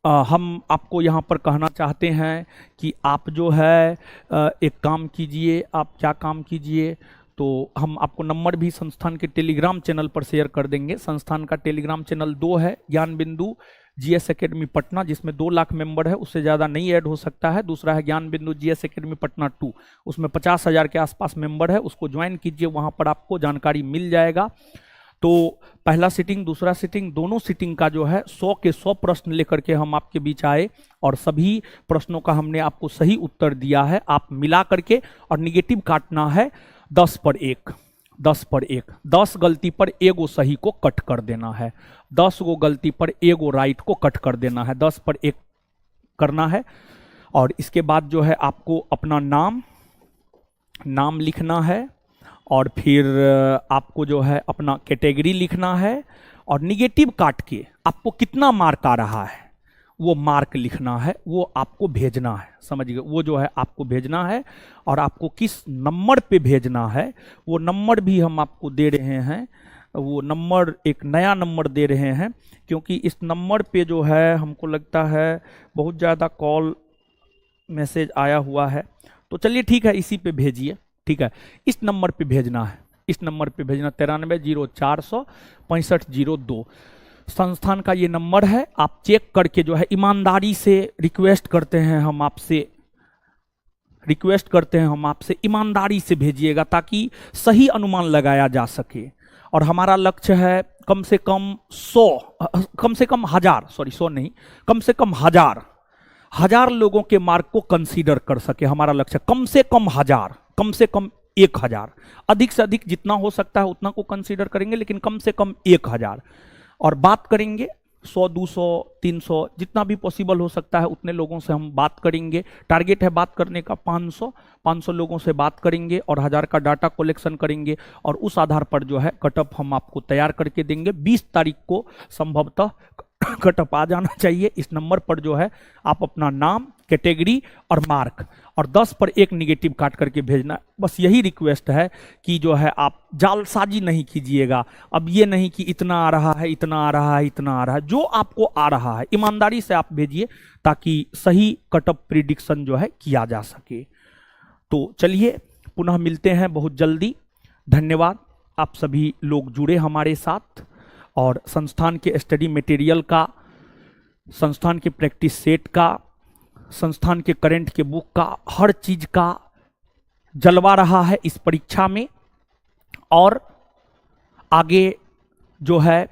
हम आपको यहाँ पर कहना चाहते हैं कि आप जो है एक काम कीजिए। आप क्या काम कीजिए? तो हम आपको नंबर भी संस्थान के टेलीग्राम चैनल पर शेयर कर देंगे। संस्थान का टेलीग्राम चैनल 2 है, ज्ञान बिंदु GS एकेडमी पटना, जिसमें 2 लाख मेंबर है, उससे ज़्यादा नहीं ऐड हो सकता है। दूसरा है ज्ञान बिंदु GS एकेडमी पटना 2, उसमें 50,000 के आसपास मेंबर है। उसको ज्वाइन कीजिए, वहाँ पर आपको जानकारी मिल जाएगा। तो पहला सीटिंग, दूसरा सीटिंग, दोनों सीटिंग का जो है 100 के 100 प्रश्न लेकर के हम आपके बीच आए और सभी प्रश्नों का हमने आपको सही उत्तर दिया है। आप मिला करके और निगेटिव काटना है 10 पर 1, 10 पर 1, 10 गलती पर एगो सही को कट कर देना है, 10 गो गलती पर एगो राइट को कट कर देना है, 10 पर 1 करना है। और इसके बाद जो है आपको अपना नाम लिखना है और फिर आपको जो है अपना कैटेगरी लिखना है और निगेटिव काट के आपको कितना मार्क आ रहा है वो मार्क लिखना है, वो आपको भेजना है। समझ गए? वो जो है आपको भेजना है और आपको किस नंबर पे भेजना है वो नंबर भी हम आपको दे रहे हैं। वो नंबर एक नया नंबर दे रहे हैं क्योंकि इस नंबर पे जो है हमको लगता है बहुत ज़्यादा कॉल मैसेज आया हुआ है। तो चलिए ठीक है, इसी पे भेजिए। ठीक है, इस नंबर पे भेजना है, इस नंबर पे भेजना 93046502 संस्थान का ये नंबर है। आप चेक करके जो है ईमानदारी से रिक्वेस्ट करते हैं हम आपसे ईमानदारी से भेजिएगा ताकि सही अनुमान लगाया जा सके। और हमारा लक्ष्य है कम से कम 1000 लोगों के मार्क को कंसीडर कर सके। हमारा लक्ष्य कम से कम 1000, अधिक से अधिक जितना हो सकता है उतना को कंसीडर करेंगे, लेकिन कम से कम 1000। और बात करेंगे 100, 200, 300 जितना भी पॉसिबल हो सकता है उतने लोगों से हम बात करेंगे। टारगेट है बात करने का 500 लोगों से बात करेंगे और 1000 का डाटा कलेक्शन करेंगे और उस आधार पर जो है कटअप हम आपको तैयार करके देंगे। 20 तारीख को संभवतः कटअप आ जाना चाहिए। इस नंबर पर जो है आप अपना नाम, कैटेगरी और मार्क और 10 पर 1 निगेटिव काट करके भेजना। बस यही रिक्वेस्ट है कि जो है आप जालसाजी नहीं कीजिएगा। अब ये नहीं कि इतना आ रहा है, इतना आ रहा है, इतना आ रहा है, जो आपको आ रहा है ईमानदारी से आप भेजिए ताकि सही कटअप प्रिडिक्शन जो है किया जा सके। तो चलिए पुनः मिलते हैं बहुत जल्दी। धन्यवाद, आप सभी लोग जुड़े हमारे साथ और संस्थान के स्टडी मटेरियल का, संस्थान के प्रैक्टिस सेट का, संस्थान के करंट के बुक का, हर चीज का जलवा रहा है इस परीक्षा में। और आगे जो है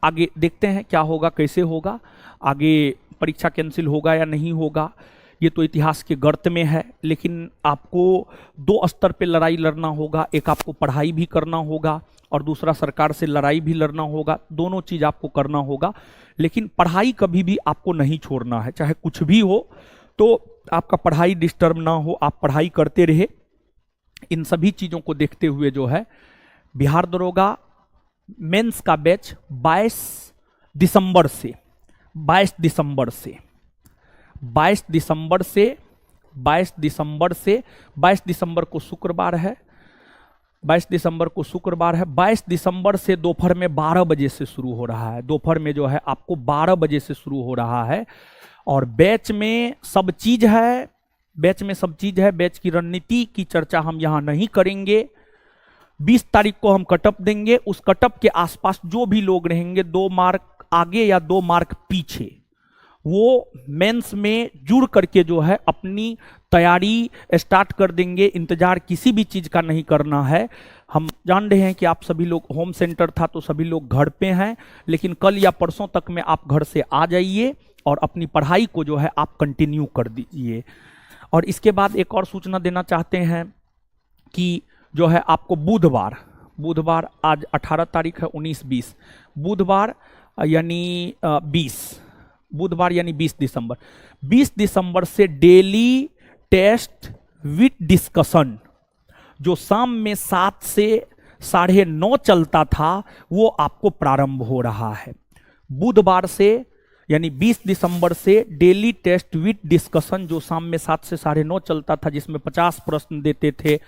आगे देखते हैं क्या होगा, कैसे होगा, आगे परीक्षा कैंसिल होगा या नहीं होगा, ये तो इतिहास के गर्त में है। लेकिन आपको 2 स्तर पे लड़ाई लड़ना होगा। एक आपको पढ़ाई भी करना होगा और दूसरा सरकार से लड़ाई भी लड़ना होगा। दोनों चीज आपको करना होगा, लेकिन पढ़ाई कभी भी आपको नहीं छोड़ना है। चाहे कुछ भी हो तो आपका पढ़ाई डिस्टर्ब ना हो, आप पढ़ाई करते रहे। इन सभी चीजों को देखते हुए जो है बिहार दरोगा मेंस का बैच 22 दिसंबर से 22 दिसंबर को शुक्रवार है, 22 दिसंबर को शुक्रवार है। 22 दिसंबर से दोपहर में 12 बजे से शुरू हो रहा है। दोपहर में जो है आपको 12 बजे से शुरू हो रहा है और बैच में सब चीज है। बैच में सब चीज है। बैच की रणनीति की चर्चा हम यहां नहीं करेंगे। 20 तारीख को हम कटअप देंगे। उस कटअप के आसपास जो भी लोग रहेंगे 2 मार्क आगे या 2 मार्क पीछे, वो मेंस में जुड़ करके जो है अपनी तैयारी स्टार्ट कर देंगे। इंतजार किसी भी चीज का नहीं करना है। हम जान रहे हैं कि आप सभी लोग, होम सेंटर था तो सभी लोग घर पे हैं, लेकिन कल या परसों तक में आप घर से आ जाइए और अपनी पढ़ाई को जो है आप कंटिन्यू कर दीजिए। और इसके बाद एक और सूचना देना चाहते हैं कि जो है आपको बुधवार आज 18 तारीख है, 19-20 बुधवार यानी 20 दिसंबर, 20 दिसंबर से डेली टेस्ट विद डिस्कशन जो शाम में 7 से 9:30 चलता था वो आपको प्रारंभ हो रहा है। बुधवार से यानी 20 दिसंबर से डेली टेस्ट विद डिस्कशन जो शाम में 7 से 9:30 चलता था, जिसमें 50 प्रश्न देते थे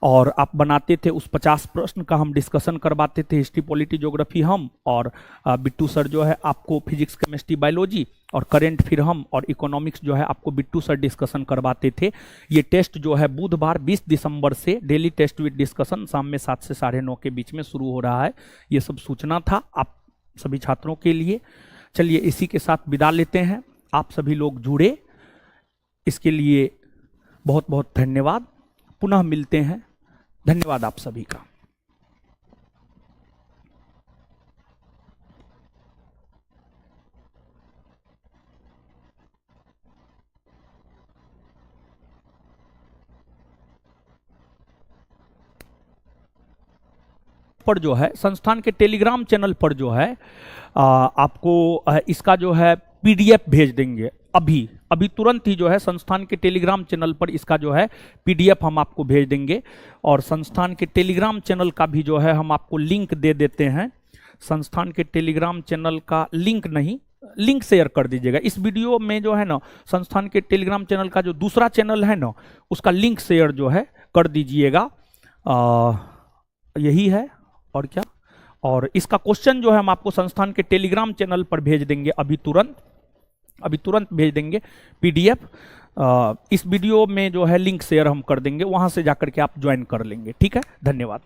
और आप बनाते थे। उस 50 प्रश्न का हम डिस्कशन करवाते थे, हिस्ट्री, पॉलिटी, ज्योग्राफी हम और बिट्टू सर जो है आपको फिजिक्स, केमिस्ट्री, बायोलॉजी और करंट फिर हम और इकोनॉमिक्स जो है आपको बिट्टू सर डिस्कशन करवाते थे। ये टेस्ट जो है बुधवार 20 दिसंबर से डेली टेस्ट विद डिस्कशन शाम में 7 से 9:30 के बीच में शुरू हो रहा है। ये सब सूचना था आप सभी छात्रों के लिए। चलिए इसी के साथ विदा लेते हैं। आप सभी लोग जुड़े, इसके लिए बहुत बहुत धन्यवाद। पुनः मिलते हैं। धन्यवाद आप सभी का। पर जो है संस्थान के टेलीग्राम चैनल पर जो है आपको इसका जो है पीडीएफ भेज देंगे। अभी तुरंत ही जो है संस्थान के टेलीग्राम चैनल पर इसका जो है पीडीएफ हम आपको भेज देंगे। और संस्थान के टेलीग्राम चैनल का भी जो है हम आपको लिंक दे देते हैं। संस्थान के टेलीग्राम चैनल का लिंक नहीं, लिंक शेयर कर दीजिएगा इस वीडियो में जो है ना। संस्थान के टेलीग्राम चैनल का जो दूसरा चैनल है ना, उसका लिंक शेयर जो है कर दीजिएगा। यही है और क्या। और इसका क्वेश्चन जो है हम आपको संस्थान के टेलीग्राम चैनल पर भेज देंगे। अभी तुरंत भेज देंगे पीडीएफ। इस वीडियो में जो है लिंक शेयर हम कर देंगे, वहां से जाकर के आप ज्वाइन कर लेंगे। ठीक है, धन्यवाद।